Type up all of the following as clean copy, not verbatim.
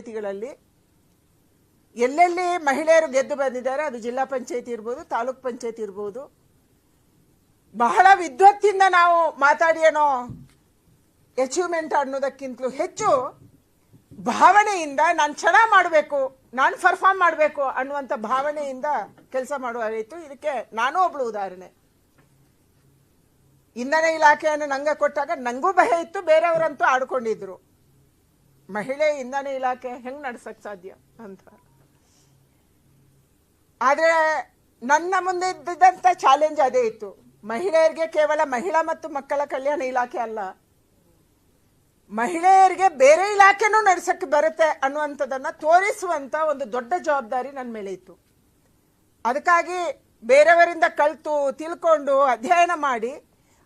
ಪಂಚಾಯಿತಿಗಳಲ್ಲಿ ಎಲ್ಲೆಲ್ಲಿ ಮಹಿಳೆಯರು ಗೆದ್ದು ಬಂದಿದ್ದಾರೆ, ಅದು ಜಿಲ್ಲಾ ಪಂಚಾಯತಿ ಇರ್ಬೋದು, ತಾಲೂಕ್ ಪಂಚಾಯತಿ ಇರ್ಬೋದು, ಬಹಳ ವಿದ್ವತ್ತಿಂದ ನಾವು ಮಾತಾಡಿ ಏನೋ ಅಚೀವ್ಮೆಂಟ್ ಅನ್ನೋದಕ್ಕಿಂತಲೂ ಹೆಚ್ಚು ಭಾವನೆಯಿಂದ ನಾನು ಚೆನ್ನಾಗಿ ಮಾಡಬೇಕು, ನಾನು ಪರ್ಫಾರ್ಮ್ ಮಾಡಬೇಕು ಅನ್ನುವಂಥ ಭಾವನೆಯಿಂದ ಕೆಲಸ ಮಾಡುವಾಗಾಯಿತು. ಇದಕ್ಕೆ ನಾನು ಒಬ್ಳು ಉದಾಹರಣೆ. ಇಂಧನ ಇಲಾಖೆಯನ್ನು ನಂಗೆ ಕೊಟ್ಟಾಗ ನನಗೂ ಭಯ ಇತ್ತು, ಬೇರೆಯವರಂತೂ ಆಡ್ಕೊಂಡಿದ್ರು, ಮಹಿಳೆ ಇಂಧನ ಇಲಾಖೆ ಹೆಂಗೆ ನಡೆಸಕ್ಕೆ ಸಾಧ್ಯ ಅಂತ. ಆದರೆ ನನ್ನ ಮುಂದೆ ಇದ್ದಂಥ ಚಾಲೆಂಜ್ ಅದೇ ಇತ್ತು. ಮಹಿಳೆಯರಿಗೆ ಕೇವಲ ಮಹಿಳಾ ಮತ್ತು ಮಕ್ಕಳ ಕಲ್ಯಾಣ ಇಲಾಖೆ ಅಲ್ಲ, ಮಹಿಳೆಯರಿಗೆ ಬೇರೆ ಇಲಾಖೆನೂ ನಡೆಸಕ್ಕೆ ಬರುತ್ತೆ ಅನ್ನುವಂಥದ್ದನ್ನು ತೋರಿಸುವಂಥ ಒಂದು ದೊಡ್ಡ ಜವಾಬ್ದಾರಿ ನನ್ನ ಮೇಲೆ ಇತ್ತು. ಅದಕ್ಕಾಗಿ ಬೇರೆಯವರಿಂದ ಕಲಿತು ತಿಳ್ಕೊಂಡು ಅಧ್ಯಯನ ಮಾಡಿ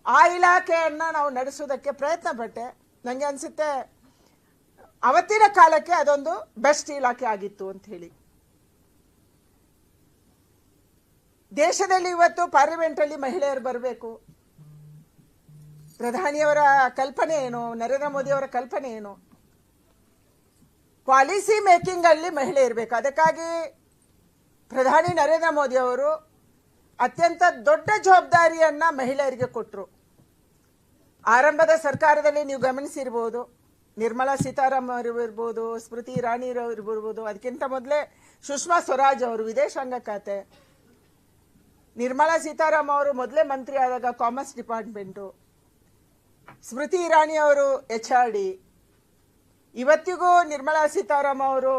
ಆ ಇಲಾಖೆಯನ್ನು ನಾವು ನಡೆಸೋದಕ್ಕೆ ಪ್ರಯತ್ನ ಪಟ್ಟೆ. ನನಗೆ ಅನಿಸುತ್ತೆ ಅವತ್ತಿನ ಕಾಲಕ್ಕೆ ಅದೊಂದು ಬೆಸ್ಟ್ ಇಲಾಖೆ ಆಗಿತ್ತು ಅಂತ ಹೇಳಿ. ದೇಶದಲ್ಲಿ ಇವತ್ತು ಪಾರ್ಲಿಮೆಂಟಲ್ಲಿ ಮಹಿಳೆಯರು ಬರಬೇಕು, ಪ್ರಧಾನಿಯವರ ಕಲ್ಪನೆ ಏನು, ನರೇಂದ್ರ ಮೋದಿ ಅವರ ಕಲ್ಪನೆ ಏನು, ಪಾಲಿಸಿ ಮೇಕಿಂಗ್ ಅಲ್ಲಿ ಮಹಿಳೆ ಇರಬೇಕು. ಅದಕ್ಕಾಗಿ ಪ್ರಧಾನಿ ನರೇಂದ್ರ ಮೋದಿ ಅವರು ಅತ್ಯಂತ ದೊಡ್ಡ ಜವಾಬ್ದಾರಿಯನ್ನ ಮಹಿಳೆಯರಿಗೆ ಕೊಟ್ಟರು. ಆರಂಭದ ಸರ್ಕಾರದಲ್ಲಿ ನೀವು ಗಮನಿಸಿರ್ಬೋದು, ನಿರ್ಮಲಾ ಸೀತಾರಾಮನ್ ಅವರು ಇರ್ಬೋದು, ಸ್ಮೃತಿ ಇರಾನಿ ಇರ್ಬೋದು, ಅದಕ್ಕಿಂತ ಮೊದಲೇ ಸುಷ್ಮಾ ಸ್ವರಾಜ್ ಅವರು ವಿದೇಶಾಂಗ ಖಾತೆ, ನಿರ್ಮಲಾ ಸೀತಾರಾಮನ್ ಅವರು ಮೊದಲೇ ಮಂತ್ರಿ ಆದಾಗ ಕಾಮರ್ಸ್ ಡಿಪಾರ್ಟ್ಮೆಂಟು, ಸ್ಮೃತಿ ಇರಾನಿ ಅವರು HR D, ಇವತ್ತಿಗೂ ನಿರ್ಮಲಾ ಸೀತಾರಾಮನ್ ಅವರು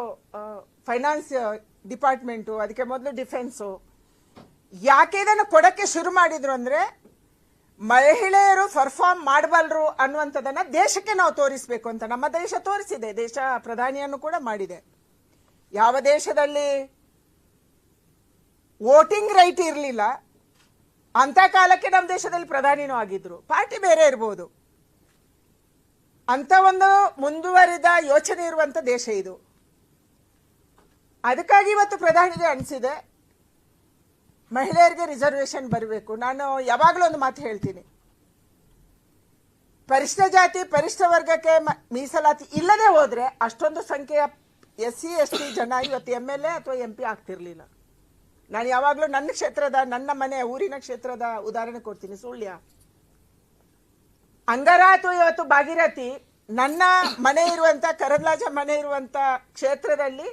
ಫೈನಾನ್ಸ್ ಡಿಪಾರ್ಟ್ಮೆಂಟು, ಅದಕ್ಕೆ ಮೊದಲು ಡಿಫೆನ್ಸು. ಯಾಕೆ ಇದನ್ನು ಕೊಡಕ್ಕೆ ಶುರು ಮಾಡಿದ್ರು ಅಂದ್ರೆ ಮಹಿಳೆಯರು ಪರ್ಫಾರ್ಮ್ ಮಾಡಬಲ್ಲರು ಅನ್ನುವಂಥದ್ದನ್ನ ದೇಶಕ್ಕೆ ನಾವು ತೋರಿಸಬೇಕು ಅಂತ. ನಮ್ಮ ದೇಶ ತೋರಿಸಿದೆ, ದೇಶ ಪ್ರಧಾನಿಯನ್ನು ಕೂಡ ಮಾಡಿದೆ. ಯಾವ ದೇಶದಲ್ಲಿ ವೋಟಿಂಗ್ ರೈಟ್ ಇರಲಿಲ್ಲ ಅಂತ ಕಾಲಕ್ಕೆ ನಮ್ಮ ದೇಶದಲ್ಲಿ ಪ್ರಧಾನಿನೂ ಆಗಿದ್ರು, ಪಾರ್ಟಿ ಬೇರೆ ಇರ್ಬೋದು, ಅಂತ ಒಂದು ಮುಂದುವರಿದ ಯೋಚನೆ ಇರುವಂತ ದೇಶ ಇದು. ಅದಕ್ಕಾಗಿ ಇವತ್ತು ಪ್ರಧಾನಿಗೆ ಅನಿಸಿದೆ ಮಹಿಳೆಯರಿಗೆ ರಿಸರ್ವೇಶನ್ ಬರಬೇಕು. ನಾನು ಯಾವಾಗಲೂ ಒಂದು ಮಾತು ಹೇಳ್ತೀನಿ, ಪರಿಶಿಷ್ಟ ಜಾತಿ ಪರಿಶಿಷ್ಟ ವರ್ಗಕ್ಕೆ ಮೀಸಲಾತಿ ಇಲ್ಲದೆ ಹೋದ್ರೆ ಅಷ್ಟೊಂದು ಸಂಖ್ಯೆಯ SC ST ಜನ ಇವತ್ತು MLA ಅಥವಾ MP ಆಗ್ತಿರ್ಲಿಲ್ಲ. ನಾನು ಯಾವಾಗಲೂ ನನ್ನ ಕ್ಷೇತ್ರದ, ನನ್ನ ಮನೆ ಊರಿನ ಕ್ಷೇತ್ರದ ಉದಾಹರಣೆ ಕೊಡ್ತೀನಿ. ಸುಳ್ಯ ಅಂಗಾರ ಅಥವಾ ಇವತ್ತು ಭಾಗೀರಥಿ, ನನ್ನ ಮನೆ ಇರುವಂತ ಕರದ್ಲಾಜ ಮನೆ ಇರುವಂತ ಕ್ಷೇತ್ರದಲ್ಲಿ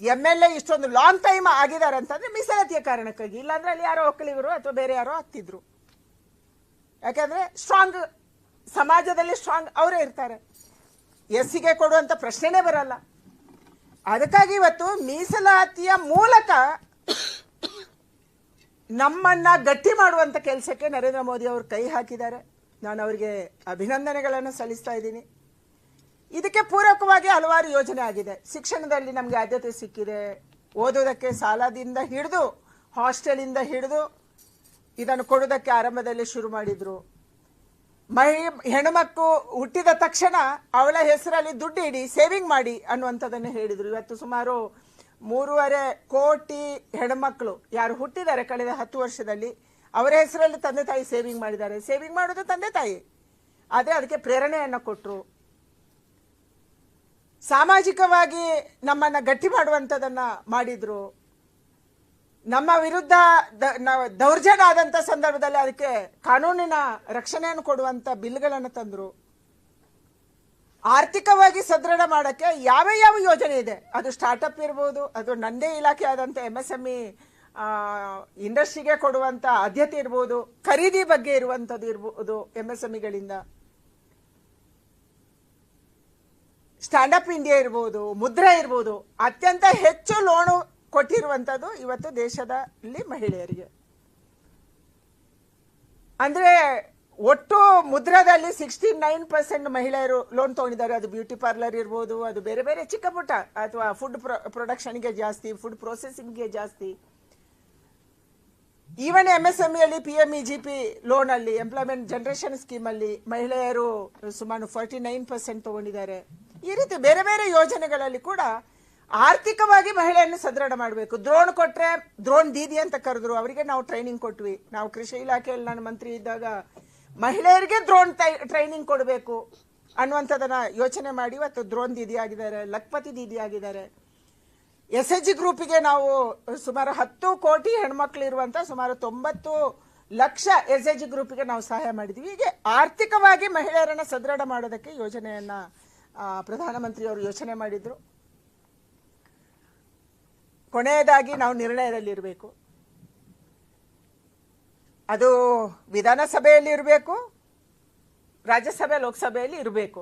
MLA ಇಷ್ಟೊಂದು ಲಾಂಗ್ ಟೈಮ್ ಆಗಿದ್ದಾರೆ ಅಂತಂದ್ರೆ ಮೀಸಲಾತಿಯ ಕಾರಣಕ್ಕಾಗಿ, ಇಲ್ಲಾಂದ್ರೆ ಅಲ್ಲಿ ಯಾರೋ ಒಕ್ಕಲಿಗರು ಅಥವಾ ಬೇರೆ ಯಾರೋ ಆಗ್ತಿದ್ರು. ಯಾಕಂದ್ರೆ ಸ್ಟ್ರಾಂಗ್ ಸಮಾಜದಲ್ಲಿ ಸ್ಟ್ರಾಂಗ್ ಅವರೇ ಇರ್ತಾರೆ, SCಗೆ ಕೊಡುವಂತ ಪ್ರಶ್ನೆನೇ ಬರಲ್ಲ. ಅದಕ್ಕಾಗಿ ಇವತ್ತು ಮೀಸಲಾತಿಯ ಮೂಲಕ ನಮ್ಮನ್ನ ಗಟ್ಟಿ ಮಾಡುವಂತ ಕೆಲಸಕ್ಕೆ ನರೇಂದ್ರ ಮೋದಿ ಅವರು ಕೈ ಹಾಕಿದ್ದಾರೆ. ನಾನು ಅವರಿಗೆ ಅಭಿನಂದನೆಗಳನ್ನು ಸಲ್ಲಿಸ್ತಾ ಇದ್ದೀನಿ. ಇದಕ್ಕೆ ಪೂರಕವಾಗಿ ಹಲವಾರು ಯೋಜನೆ ಆಗಿದೆ. ಶಿಕ್ಷಣದಲ್ಲಿ ನಮಗೆ ಆದ್ಯತೆ ಸಿಕ್ಕಿದೆ. ಓದೋದಕ್ಕೆ ಸಾಲದಿಂದ ಹಿಡಿದು ಹಾಸ್ಟೆಲಿಂದ ಹಿಡಿದು ಇದನ್ನು ಕೊಡೋದಕ್ಕೆ ಆರಂಭದಲ್ಲಿ ಶುರು ಮಾಡಿದ್ರು. ಹೆಣ್ಣುಮಕ್ಕು ಹುಟ್ಟಿದ ತಕ್ಷಣ ಅವಳ ಹೆಸರಲ್ಲಿ ದುಡ್ಡು ಇಡಿ, ಸೇವಿಂಗ್ ಮಾಡಿ ಅನ್ನುವಂಥದ್ದನ್ನು ಹೇಳಿದ್ರು. ಇವತ್ತು ಸುಮಾರು 3.5 ಕೋಟಿ ಹೆಣ್ಮಕ್ಳು ಯಾರು ಹುಟ್ಟಿದ್ದಾರೆ ಕಳೆದ 10 ವರ್ಷದಲ್ಲಿ, ಅವರ ಹೆಸರಲ್ಲಿ ತಂದೆ ತಾಯಿ ಸೇವಿಂಗ್ ಮಾಡಿದ್ದಾರೆ. ಸೇವಿಂಗ್ ಮಾಡೋದು ತಂದೆ ತಾಯಿ, ಆದರೆ ಅದಕ್ಕೆ ಪ್ರೇರಣೆಯನ್ನು ಕೊಟ್ಟರು. ಸಾಮಾಜಿಕವಾಗಿ ನಮ್ಮನ್ನ ಗಟ್ಟಿ ಮಾಡುವಂಥದ್ದನ್ನ ಮಾಡಿದ್ರು. ನಮ್ಮ ವಿರುದ್ಧ ದೌರ್ಜನ್ಯ ಆದಂತ ಸಂದರ್ಭದಲ್ಲಿ ಅದಕ್ಕೆ ಕಾನೂನಿನ ರಕ್ಷಣೆಯನ್ನು ಕೊಡುವಂತ ಬಿಲ್ಗಳನ್ನು ತಂದ್ರು. ಆರ್ಥಿಕವಾಗಿ ಸದೃಢ ಮಾಡಕ್ಕೆ ಯಾವ ಯಾವ ಯೋಜನೆ ಇದೆ, ಅದು ಸ್ಟಾರ್ಟ್ಅಪ್ ಇರ್ಬೋದು, ಅದು ನಂದೇ ಇಲಾಖೆ ಆದಂತ MSME ಇಂಡಸ್ಟ್ರಿಗೆ ಕೊಡುವಂತ ಆದ್ಯತೆ ಇರ್ಬೋದು, ಖರೀದಿ ಬಗ್ಗೆ ಇರುವಂತದ್ದು ಇರ್ಬೋದು, MSMEಗಳಿಂದ ಸ್ಟ್ಯಾಂಡಪ್ ಇಂಡಿಯಾ ಇರ್ಬೋದು, ಮುದ್ರಾ ಇರ್ಬೋದು, ಅತ್ಯಂತ ಹೆಚ್ಚು ಲೋನು ಕೊಟ್ಟಿರುವಂತದ್ದು ಇವತ್ತು ದೇಶದಲ್ಲಿ ಮಹಿಳೆಯರಿಗೆ. ಅಂದ್ರೆ ಒಟ್ಟು ಮುದ್ರಾದಲ್ಲಿ 69% ಮಹಿಳೆಯರು ಲೋನ್ ತಗೊಂಡಿದ್ದಾರೆ. ಅದು ಬ್ಯೂಟಿ ಪಾರ್ಲರ್ ಇರ್ಬೋದು, ಅದು ಬೇರೆ ಬೇರೆ ಚಿಕ್ಕ ಪುಟ್ಟ, ಅಥವಾ ಫುಡ್ ಪ್ರೊಡಕ್ಷನ್ಗೆ ಜಾಸ್ತಿ, ಫುಡ್ ಪ್ರೊಸೆಸಿಂಗ್ಗೆ ಜಾಸ್ತಿ. ಈವನ್ MSME ಅಲ್ಲಿ PMEGP ಲೋನ್ ಅಲ್ಲಿ, ಎಂಪ್ಲಾಯ್ಮೆಂಟ್ ಜನರೇಷನ್ ಸ್ಕೀಮ್ ಅಲ್ಲಿ ಮಹಿಳೆಯರು ಸುಮಾರು 49% ತಗೊಂಡಿದ್ದಾರೆ. ಈ ರೀತಿ ಬೇರೆ ಬೇರೆ ಯೋಜನೆಗಳಲ್ಲಿ ಕೂಡ ಆರ್ಥಿಕವಾಗಿ ಮಹಿಳೆಯನ್ನು ಸದೃಢ ಮಾಡಬೇಕು. ದ್ರೋಣ್ ಕೊಟ್ರೆ ದ್ರೋಣ್ ದೀದಿ ಅಂತ ಕರೆದ್ರು, ಅವರಿಗೆ ನಾವು ಟ್ರೈನಿಂಗ್ ಕೊಟ್ವಿ. ನಾವು ಕೃಷಿ ಇಲಾಖೆಯಲ್ಲಿ ನಾನು ಮಂತ್ರಿ ಇದ್ದಾಗ ಮಹಿಳೆಯರಿಗೆ ದ್ರೋಣ್ ಟ್ರೈನಿಂಗ್ ಕೊಡಬೇಕು ಅನ್ನುವಂಥದ್ದನ್ನ ಯೋಚನೆ ಮಾಡಿ ಇವತ್ತು ದ್ರೋಣ್ ದೀದಿ ಆಗಿದ್ದಾರೆ, ಲಖಪತಿ ದೀದಿ ಆಗಿದ್ದಾರೆ. SHG ಗ್ರೂಪಿಗೆ ನಾವು ಸುಮಾರು 10 ಕೋಟಿ ಹೆಣ್ಮಕ್ಳು ಇರುವಂತ ಸುಮಾರು 90 ಲಕ್ಷ SHG ಗ್ರೂಪಿಗೆ ನಾವು ಸಹಾಯ ಮಾಡಿದ್ವಿ. ಹೀಗೆ ಆರ್ಥಿಕವಾಗಿ ಮಹಿಳೆಯರನ್ನ ಸದೃಢ ಮಾಡೋದಕ್ಕೆ ಯೋಜನೆಯನ್ನ ಪ್ರಧಾನಮಂತ್ರಿಯವರು ಯೋಚನೆ ಮಾಡಿದ್ರು. ಕೊನೆಯದಾಗಿ ನಾವು ನಿರ್ಣಯದಲ್ಲಿ ಇರಬೇಕು. ಅದು ವಿಧಾನಸಭೆಯಲ್ಲಿ ಇರಬೇಕು, ರಾಜ್ಯಸಭೆ ಲೋಕಸಭೆಯಲ್ಲಿ ಇರಬೇಕು.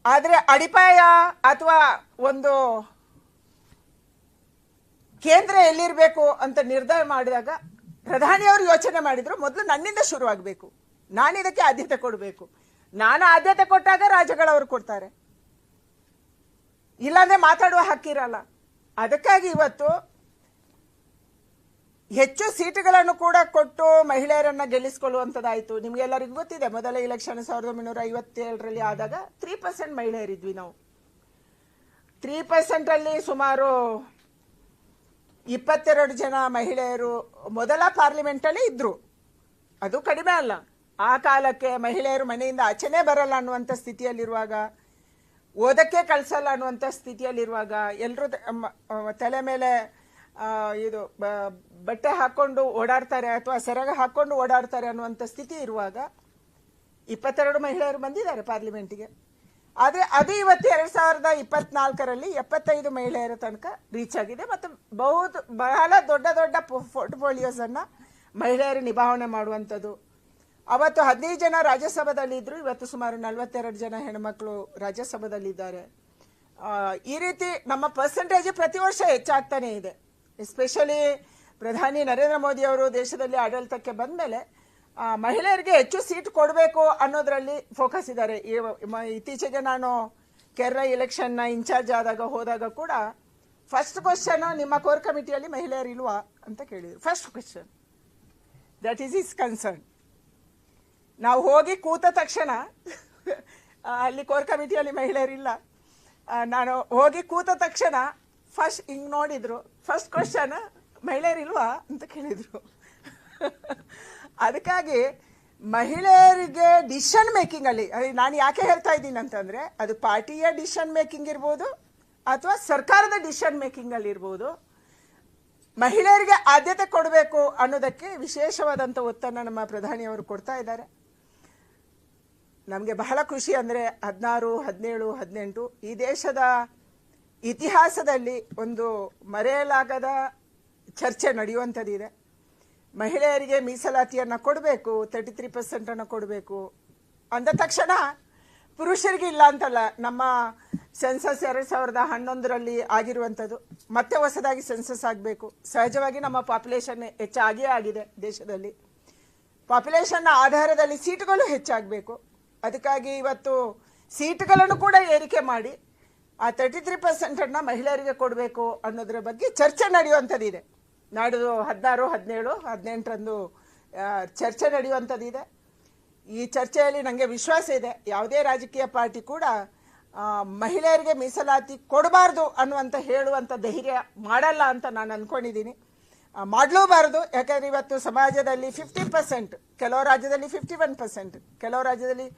ಆದರೆ ಅಡಿಪಾಯ ಅಥವಾ ಒಂದು ಕೇಂದ್ರ ಎಲ್ಲಿರಬೇಕು ಅಂತ ನಿರ್ಧಾರ ಮಾಡಿದಾಗ ಪ್ರಧಾನಿಯವರು ಯೋಚನೆ ಮಾಡಿದ್ರು, ಮೊದಲು ನನ್ನಿಂದ ಶುರುವಾಗಬೇಕು, ನಾನು ಇದಕ್ಕೆ ಆದ್ಯತೆ ಕೊಡಬೇಕು. ನಾನು ಆದ್ಯತೆ ಕೊಟ್ಟಾಗ ರಾಜ್ಯಗಳವರು ಕೊಡ್ತಾರೆ, ಇಲ್ಲಾಂದ್ರೆ ಮಾತಾಡುವ ಹಕ್ಕಿರಲ್ಲ. ಅದಕ್ಕಾಗಿ ಇವತ್ತು ಹೆಚ್ಚು ಸೀಟುಗಳನ್ನು ಕೂಡ ಕೊಟ್ಟು ಮಹಿಳೆಯರನ್ನ ಗೆಲ್ಲಿಸಿಕೊಳ್ಳುವಂಥದ್ದಾಯಿತು. ನಿಮ್ಗೆಲ್ಲರಿಗೂ ಗೊತ್ತಿದೆ, ಮೊದಲ ಇಲೆಕ್ಷನ್ 1957ರಲ್ಲಿ ಆದಾಗ 3% ಮಹಿಳೆಯರಿದ್ವಿ ನಾವು. 3% ಅಲ್ಲಿ ಸುಮಾರು 22 ಜನ ಮಹಿಳೆಯರು ಮೊದಲ ಪಾರ್ಲಿಮೆಂಟ್ ಅಲ್ಲಿ ಇದ್ರು. ಅದು ಕಡಿಮೆ ಅಲ್ಲ. ಆ ಕಾಲಕ್ಕೆ ಮಹಿಳೆಯರು ಮನೆಯಿಂದ ಆಚೆನೇ ಬರಲ್ಲ ಅನ್ನುವಂಥ ಸ್ಥಿತಿಯಲ್ಲಿರುವಾಗ, ಓದಕ್ಕೆ ಕಳ್ಸಲ್ಲ ಅನ್ನುವಂಥ ಸ್ಥಿತಿಯಲ್ಲಿರುವಾಗ, ಎಲ್ಲರೂ ತಲೆ ಮೇಲೆ ಇದು ಬಟ್ಟೆ ಹಾಕೊಂಡು ಓಡಾಡ್ತಾರೆ ಅಥವಾ ಸೆರಗ ಹಾಕೊಂಡು ಓಡಾಡ್ತಾರೆ ಅನ್ನುವಂಥ ಸ್ಥಿತಿ ಇರುವಾಗ 22 ಮಹಿಳೆಯರು ಬಂದಿದ್ದಾರೆ ಪಾರ್ಲಿಮೆಂಟ್ಗೆ. ಆದರೆ ಅದು ಇವತ್ತು 2024ರಲ್ಲಿ 75 ಮಹಿಳೆಯರ ತನಕ ರೀಚ್ ಆಗಿದೆ. ಮತ್ತು ಬಹಳ ದೊಡ್ಡ ದೊಡ್ಡ ಪೋರ್ಟ್ಫೋಲಿಯೋಸ್ ಅನ್ನ ಮಹಿಳೆಯರು ನಿಭಾವಣೆ ಮಾಡುವಂಥದ್ದು. ಅವತ್ತು 15 ಜನ ರಾಜ್ಯಸಭಾದಲ್ಲಿ ಇದ್ರು, ಇವತ್ತು ಸುಮಾರು 42 ಜನ ಹೆಣ್ಮಕ್ಳು ರಾಜ್ಯಸಭಾದಲ್ಲಿದ್ದಾರೆ. ಈ ರೀತಿ ನಮ್ಮ ಪರ್ಸೆಂಟೇಜ್ ಪ್ರತಿ ವರ್ಷ ಹೆಚ್ಚಾಗ್ತಾನೆ ಇದೆ. ಎಸ್ಪೆಷಲಿ ಪ್ರಧಾನಿ ನರೇಂದ್ರ ಮೋದಿ ಅವರು ದೇಶದಲ್ಲಿ ಆಡಳಿತಕ್ಕೆ ಬಂದ ಮೇಲೆ ಮಹಿಳೆಯರಿಗೆ ಹೆಚ್ಚು ಸೀಟ್ ಕೊಡಬೇಕು ಅನ್ನೋದ್ರಲ್ಲಿ ಫೋಕಸ್ ಇದ್ದಾರೆ. ಇತ್ತೀಚೆಗೆ ನಾನು ಕೇರಳ ಎಲೆಕ್ಷನ್ನ ಇನ್ಚಾರ್ಜ್ ಹೋದಾಗ ಕೂಡ ಫಸ್ಟ್ ಕ್ವಶನ್, ನಿಮ್ಮ ಕೋರ್ ಕಮಿಟಿಯಲ್ಲಿ ಮಹಿಳೆಯರು ಇಲ್ವಾ ಅಂತ ಕೇಳಿದ್ರು. First question, that is is concern. ನಾವು ಹೋಗಿ ಕೂತ ತಕ್ಷಣ ಅಲ್ಲಿ ಕೋರ್ ಕಮಿಟಿಯಲ್ಲಿ ಮಹಿಳೆಯರಿಲ್ಲ. ನಾನು ಹೋಗಿ ಕೂತ ತಕ್ಷಣ ಫಸ್ಟ್ ಹಿಂಗ್ ನೋಡಿದ್ರು, ಫಸ್ಟ್ ಕ್ವಶನ್ ಮಹಿಳೆಯರಿಲ್ವಾ ಅಂತ ಕೇಳಿದ್ರು. ಅದಕ್ಕಾಗಿ ಮಹಿಳೆಯರಿಗೆ ಡಿಸಿಷನ್ ಮೇಕಿಂಗ್ ಅಲ್ಲಿ ನಾನು ಯಾಕೆ ಹೇಳ್ತಾ ಇದ್ದೀನಿ ಅಂತಂದ್ರೆ, ಅದು ಪಾರ್ಟಿಯ ಡಿಸಿಷನ್ ಮೇಕಿಂಗ್ ಇರ್ಬೋದು ಅಥವಾ ಸರ್ಕಾರದ ಡಿಸಿಷನ್ ಮೇಕಿಂಗ್ ಅಲ್ಲಿ ಇರ್ಬೋದು, ಮಹಿಳೆಯರಿಗೆ ಆದ್ಯತೆ ಕೊಡಬೇಕು ಅನ್ನೋದಕ್ಕೆ ವಿಶೇಷವಾದಂಥ ಒತ್ತನ್ನು ನಮ್ಮ ಪ್ರಧಾನಿಯವರು ಕೊಡ್ತಾ ಇದ್ದಾರೆ. ನಮಗೆ ಬಹಳ ಖುಷಿ ಅಂದರೆ 16, 17, 18 ಈ ದೇಶದ ಇತಿಹಾಸದಲ್ಲಿ ಒಂದು ಮರೆಯಲಾಗದ ಚರ್ಚೆ ನಡೆಯುವಂಥದ್ದಿದೆ. ಮಹಿಳೆಯರಿಗೆ ಮೀಸಲಾತಿಯನ್ನು ಕೊಡಬೇಕು, 33% ಅನ್ನು ಕೊಡಬೇಕು ಅಂದ ತಕ್ಷಣ ಪುರುಷರಿಗೆ ಇಲ್ಲ ಅಂತಲ್ಲ. ನಮ್ಮ ಸೆನ್ಸಸ್ 2011ರಲ್ಲಿ ಆಗಿರುವಂಥದ್ದು, ಮತ್ತೆ ಹೊಸದಾಗಿ ಸೆನ್ಸಸ್ ಆಗಬೇಕು. ಸಹಜವಾಗಿ ನಮ್ಮ ಪಾಪ್ಯುಲೇಷನ್ ಹೆಚ್ಚಾಗಿಯೇ ಆಗಿದೆ ದೇಶದಲ್ಲಿ. ಪಾಪ್ಯುಲೇಷನ್ನ ಆಧಾರದಲ್ಲಿ ಸೀಟುಗಳು ಹೆಚ್ಚಾಗಬೇಕು. ಅದಕ್ಕಾಗಿ ಇವತ್ತು ಸೀಟುಗಳನ್ನು ಕೂಡ ಏರಿಕೆ ಮಾಡಿ ಆ 33% ಅನ್ನ ಮಹಿಳೆಯರಿಗೆ ಕೊಡಬೇಕು ಅನ್ನೋದ್ರ ಬಗ್ಗೆ ಚರ್ಚೆ ನಡೆಯುವಂಥದ್ದಿದೆ. ನಾಡಿದ್ದು 16, 17, 18ರಂದು ಚರ್ಚೆ ನಡೆಯುವಂಥದ್ದಿದೆ. ಈ ಚರ್ಚೆಯಲ್ಲಿ ನನಗೆ ವಿಶ್ವಾಸ ಇದೆ, ಯಾವುದೇ ರಾಜಕೀಯ ಪಾರ್ಟಿ ಕೂಡ ಮಹಿಳೆಯರಿಗೆ ಮೀಸಲಾತಿ ಕೊಡಬಾರ್ದು ಅನ್ನುವಂಥ ಹೇಳುವಂಥ ಧೈರ್ಯ ಮಾಡಲ್ಲ ಅಂತ ನಾನು ಅನ್ಕೊಂಡಿದ್ದೀನಿ. ಮಾಡಲೂಬಾರದು. ಯಾಕಂದ್ರೆ ಇವತ್ತು ಸಮಾಜದಲ್ಲಿ 50%, ಕೆಲವು ರಾಜ್ಯದಲ್ಲಿ 51%, ಕೆಲವು ರಾಜ್ಯದಲ್ಲಿ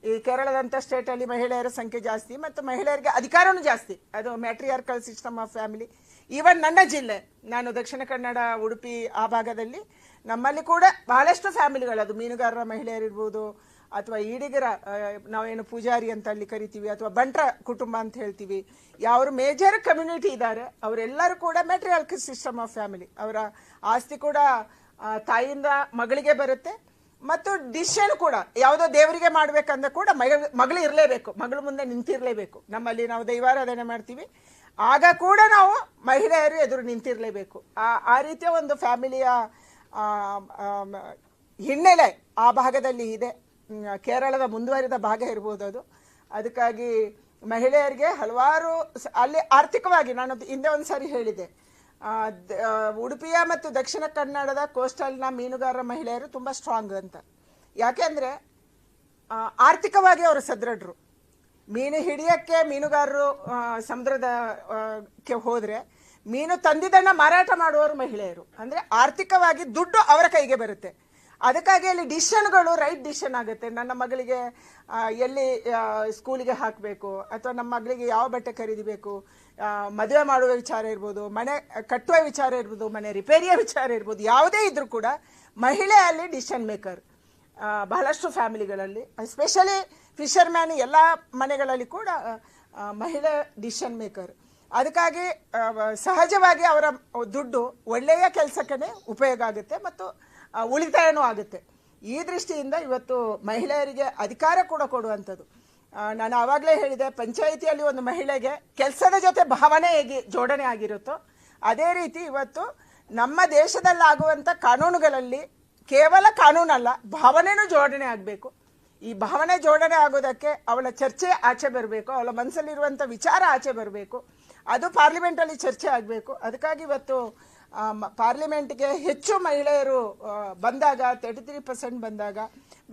ಈ ಕೇರಳದಂಥ ಸ್ಟೇಟಲ್ಲಿ ಮಹಿಳೆಯರ ಸಂಖ್ಯೆ ಜಾಸ್ತಿ ಮತ್ತು ಮಹಿಳೆಯರಿಗೆ ಅಧಿಕಾರನೂ ಜಾಸ್ತಿ. ಅದು ಮ್ಯಾಟ್ರಿಯಾರ್ಕಲ್ ಸಿಸ್ಟಮ್ ಆಫ್ ಫ್ಯಾಮಿಲಿ. ಈವನ್ ನನ್ನ ಜಿಲ್ಲೆ, ನಾನು ದಕ್ಷಿಣ ಕನ್ನಡ, ಉಡುಪಿ ಆ ಭಾಗದಲ್ಲಿ ನಮ್ಮಲ್ಲಿ ಕೂಡ ಬಹಳಷ್ಟು ಫ್ಯಾಮಿಲಿಗಳು, ಅದು ಮೀನುಗಾರರ ಮಹಿಳೆಯರಿರ್ಬೋದು ಅಥವಾ ಈಡಿಗರ, ನಾವೇನು ಪೂಜಾರಿ ಅಂತ ಅಲ್ಲಿ ಕರಿತೀವಿ, ಅಥವಾ ಬಂಟ್ರ ಕುಟುಂಬ ಅಂತ ಹೇಳ್ತೀವಿ, ಯಾರು ಮೇಜರ್ ಕಮ್ಯುನಿಟಿ ಇದ್ದಾರೆ ಅವರೆಲ್ಲರೂ ಕೂಡ ಮ್ಯಾಟ್ರಿಯಾರ್ಕಲ್ ಸಿಸ್ಟಮ್ ಆಫ್ ಫ್ಯಾಮಿಲಿ. ಅವರ ಆಸ್ತಿ ಕೂಡ ತಾಯಿಯಿಂದ ಮಗಳಿಗೆ ಬರುತ್ತೆ ಮತ್ತು ಡಿಸಿಷನ್ ಕೂಡ ಯಾವುದೋ ದೇವರಿಗೆ ಮಾಡ್ಬೇಕಂದ್ರೆ ಕೂಡ ಮಗಳು ಇರಲೇಬೇಕು, ಮಗಳು ಮುಂದೆ ನಿಂತಿರಲೇಬೇಕು. ನಮ್ಮಲ್ಲಿ ನಾವು ದೈವಾರಾಧನೆ ಮಾಡ್ತೀವಿ, ಆಗ ಕೂಡ ನಾವು ಮಹಿಳೆಯರು ಎದುರು ನಿಂತಿರಲೇಬೇಕು. ಆ ರೀತಿಯ ಒಂದು ಫ್ಯಾಮಿಲಿಯ ಹಿನ್ನೆಲೆ ಆ ಭಾಗದಲ್ಲಿ ಇದೆ. ಕೇರಳದ ಮುಂದುವರಿದ ಭಾಗ ಇರ್ಬೋದು ಅದು. ಅದಕ್ಕಾಗಿ ಮಹಿಳೆಯರಿಗೆ ಹಲವಾರು ಅಲ್ಲಿ ಆರ್ಥಿಕವಾಗಿ, ನಾನು ಹಿಂದೆ ಒಂದ್ಸಾರಿ ಹೇಳಿದೆ, ಉಡುಪಿಯ ಮತ್ತು ದಕ್ಷಿಣ ಕನ್ನಡದ ಕೋಸ್ಟಲ್ನ ಮೀನುಗಾರರ ಮಹಿಳೆಯರು ತುಂಬಾ ಸ್ಟ್ರಾಂಗ್ ಅಂತ. ಯಾಕೆಂದ್ರೆ ಆರ್ಥಿಕವಾಗಿ ಅವರು ಸದೃಢರು. ಮೀನು ಹಿಡಿಯಕ್ಕೆ ಮೀನುಗಾರರು ಸಮುದ್ರದಕ್ಕೆ ಹೋದ್ರೆ ಮೀನು ತಂದಿದ್ದನ್ನ ಮಾರಾಟ ಮಾಡುವವರು ಮಹಿಳೆಯರು. ಅಂದ್ರೆ ಆರ್ಥಿಕವಾಗಿ ದುಡ್ಡು ಅವರ ಕೈಗೆ ಬರುತ್ತೆ. ಅದಕ್ಕಾಗಿ ಅಲ್ಲಿ ಡಿಸಿಷನ್ಗಳು ರೈಟ್ ಡಿಸಿಷನ್ ಆಗುತ್ತೆ. ನನ್ನ ಮಗಳಿಗೆ ಎಲ್ಲಿ ಸ್ಕೂಲಿಗೆ ಹಾಕಬೇಕು, ಅಥವಾ ನಮ್ಮ ಮಗಳಿಗೆ ಯಾವ ಬಟ್ಟೆ ಖರೀದಿಬೇಕು, ಮದುವೆ ಮಾಡುವ ವಿಚಾರ ಇರ್ಬೋದು, ಮನೆ ಕಟ್ಟುವ ವಿಚಾರ ಇರ್ಬೋದು, ಮನೆ ರಿಪೇರಿಯ ವಿಚಾರ ಇರ್ಬೋದು, ಯಾವುದೇ ಇದ್ರೂ ಕೂಡ ಮಹಿಳೆ ಅಲ್ಲಿ ಡಿಸಿಷನ್ ಮೇಕರ್. ಬಹಳಷ್ಟು ಫ್ಯಾಮಿಲಿಗಳಲ್ಲಿ, ಎಸ್ಪೆಷಲಿ ಫಿಶರ್ಮ್ಯಾನ್ ಎಲ್ಲ ಮನೆಗಳಲ್ಲಿ ಕೂಡ ಮಹಿಳೆ ಡಿಸಿಷನ್ ಮೇಕರ್. ಅದಕ್ಕಾಗಿ ಸಹಜವಾಗಿ ಅವರ ದುಡ್ಡು ಒಳ್ಳೆಯ ಕೆಲಸಕ್ಕೆ ಉಪಯೋಗ ಆಗುತ್ತೆ ಮತ್ತು ಉಳಿತಾಯನೂ ಆಗುತ್ತೆ. ಈ ದೃಷ್ಟಿಯಿಂದ ಇವತ್ತು ಮಹಿಳೆಯರಿಗೆ ಅಧಿಕಾರ ಕೂಡ ಕೊಡುವಂಥದ್ದು. ನಾನು ಆವಾಗಲೇ ಹೇಳಿದೆ, ಪಂಚಾಯಿತಿಯಲ್ಲಿ ಒಂದು ಮಹಿಳೆಗೆ ಕೆಲಸದ ಜೊತೆ ಭಾವನೆ ಹೇಗೆ ಜೋಡಣೆ ಆಗಿರುತ್ತೋ ಅದೇ ರೀತಿ ಇವತ್ತು ನಮ್ಮ ದೇಶದಲ್ಲಾಗುವಂಥ ಕಾನೂನುಗಳಲ್ಲಿ ಕೇವಲ ಕಾನೂನಲ್ಲ, ಭಾವನೆನೂ ಜೋಡಣೆ ಆಗಬೇಕು. ಈ ಭಾವನೆ ಜೋಡಣೆ ಆಗೋದಕ್ಕೆ ಅವಳ ಚರ್ಚೆ ಆಚೆ ಬರಬೇಕು, ಅವಳ ಮನಸ್ಸಲ್ಲಿರುವಂಥ ವಿಚಾರ ಆಚೆ ಬರಬೇಕು, ಅದು ಪಾರ್ಲಿಮೆಂಟಲ್ಲಿ ಚರ್ಚೆ ಆಗಬೇಕು. ಅದಕ್ಕಾಗಿ ಇವತ್ತು ಪಾರ್ಲಿಮೆಂಟ್ಗೆ ಹೆಚ್ಚು ಮಹಿಳೆಯರು ಬಂದಾಗ, 33% ಬಂದಾಗ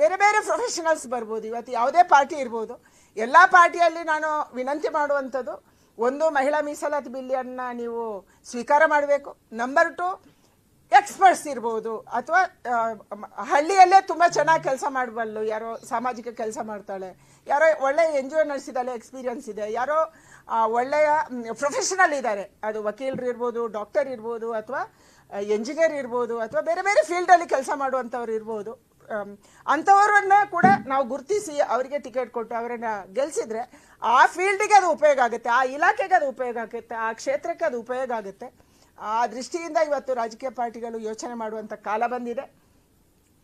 ಬೇರೆ ಬೇರೆ ಪ್ರೊಫೆಷನಲ್ಸ್ ಬರ್ಬೋದು. ಇವತ್ತು ಯಾವುದೇ ಪಾರ್ಟಿ ಇರ್ಬೋದು, ಎಲ್ಲ ಪಾರ್ಟಿಯಲ್ಲಿ ನಾನು ವಿನಂತಿ ಮಾಡುವಂಥದ್ದು, ಒಂದು, ಮಹಿಳಾ ಮೀಸಲಾತಿ ಬಿಲ್ಲನ್ನು ನೀವು ಸ್ವೀಕಾರ ಮಾಡಬೇಕು. ನಂಬರ್ 2, ಎಕ್ಸ್ಪರ್ಟ್ಸ್ ಇರ್ಬೋದು, ಅಥವಾ ಹಳ್ಳಿಯಲ್ಲೇ ತುಂಬ ಚೆನ್ನಾಗಿ ಕೆಲಸ ಮಾಡಬಲ್ಲು, ಯಾರೋ ಸಾಮಾಜಿಕ ಕೆಲಸ ಮಾಡ್ತಾಳೆ, ಯಾರೋ ಒಳ್ಳೆಯ NGO ನಡೆಸಿದಾಳೆ, ಎಕ್ಸ್ಪೀರಿಯನ್ಸ್ ಇದೆ, ಯಾರೋ ಒಳ್ಳೆಯ ಪ್ರೊಫೆಷನಲ್ ಇದ್ದಾರೆ, ಅದು ವಕೀಲರು ಇರ್ಬೋದು, ಡಾಕ್ಟರ್ ಇರ್ಬೋದು, ಅಥವಾ ಎಂಜಿನಿಯರ್ ಇರ್ಬೋದು, ಅಥವಾ ಬೇರೆ ಬೇರೆ ಫೀಲ್ಡಲ್ಲಿ ಕೆಲಸ ಮಾಡುವಂಥವ್ರು ಇರ್ಬೋದು. ಅಂಥವ್ರನ್ನ ಕೂಡ ನಾವು ಗುರುತಿಸಿ ಅವರಿಗೆ ಟಿಕೆಟ್ ಕೊಟ್ಟು ಅವರನ್ನು ಗೆಲ್ಲಿಸಿದ್ರೆ ಆ ಫೀಲ್ಡಿಗೆ ಅದು ಉಪಯೋಗ ಆಗುತ್ತೆ, ಆ ಇಲಾಖೆಗೆ ಅದು ಉಪಯೋಗ ಆಗುತ್ತೆ, ಆ ಕ್ಷೇತ್ರಕ್ಕೆ ಅದು ಉಪಯೋಗ ಆಗುತ್ತೆ. ಆ ದೃಷ್ಟಿಯಿಂದ ಇವತ್ತು ರಾಜಕೀಯ ಪಾರ್ಟಿಗಳು ಯೋಚನೆ ಮಾಡುವಂಥ ಕಾಲ ಬಂದಿದೆ.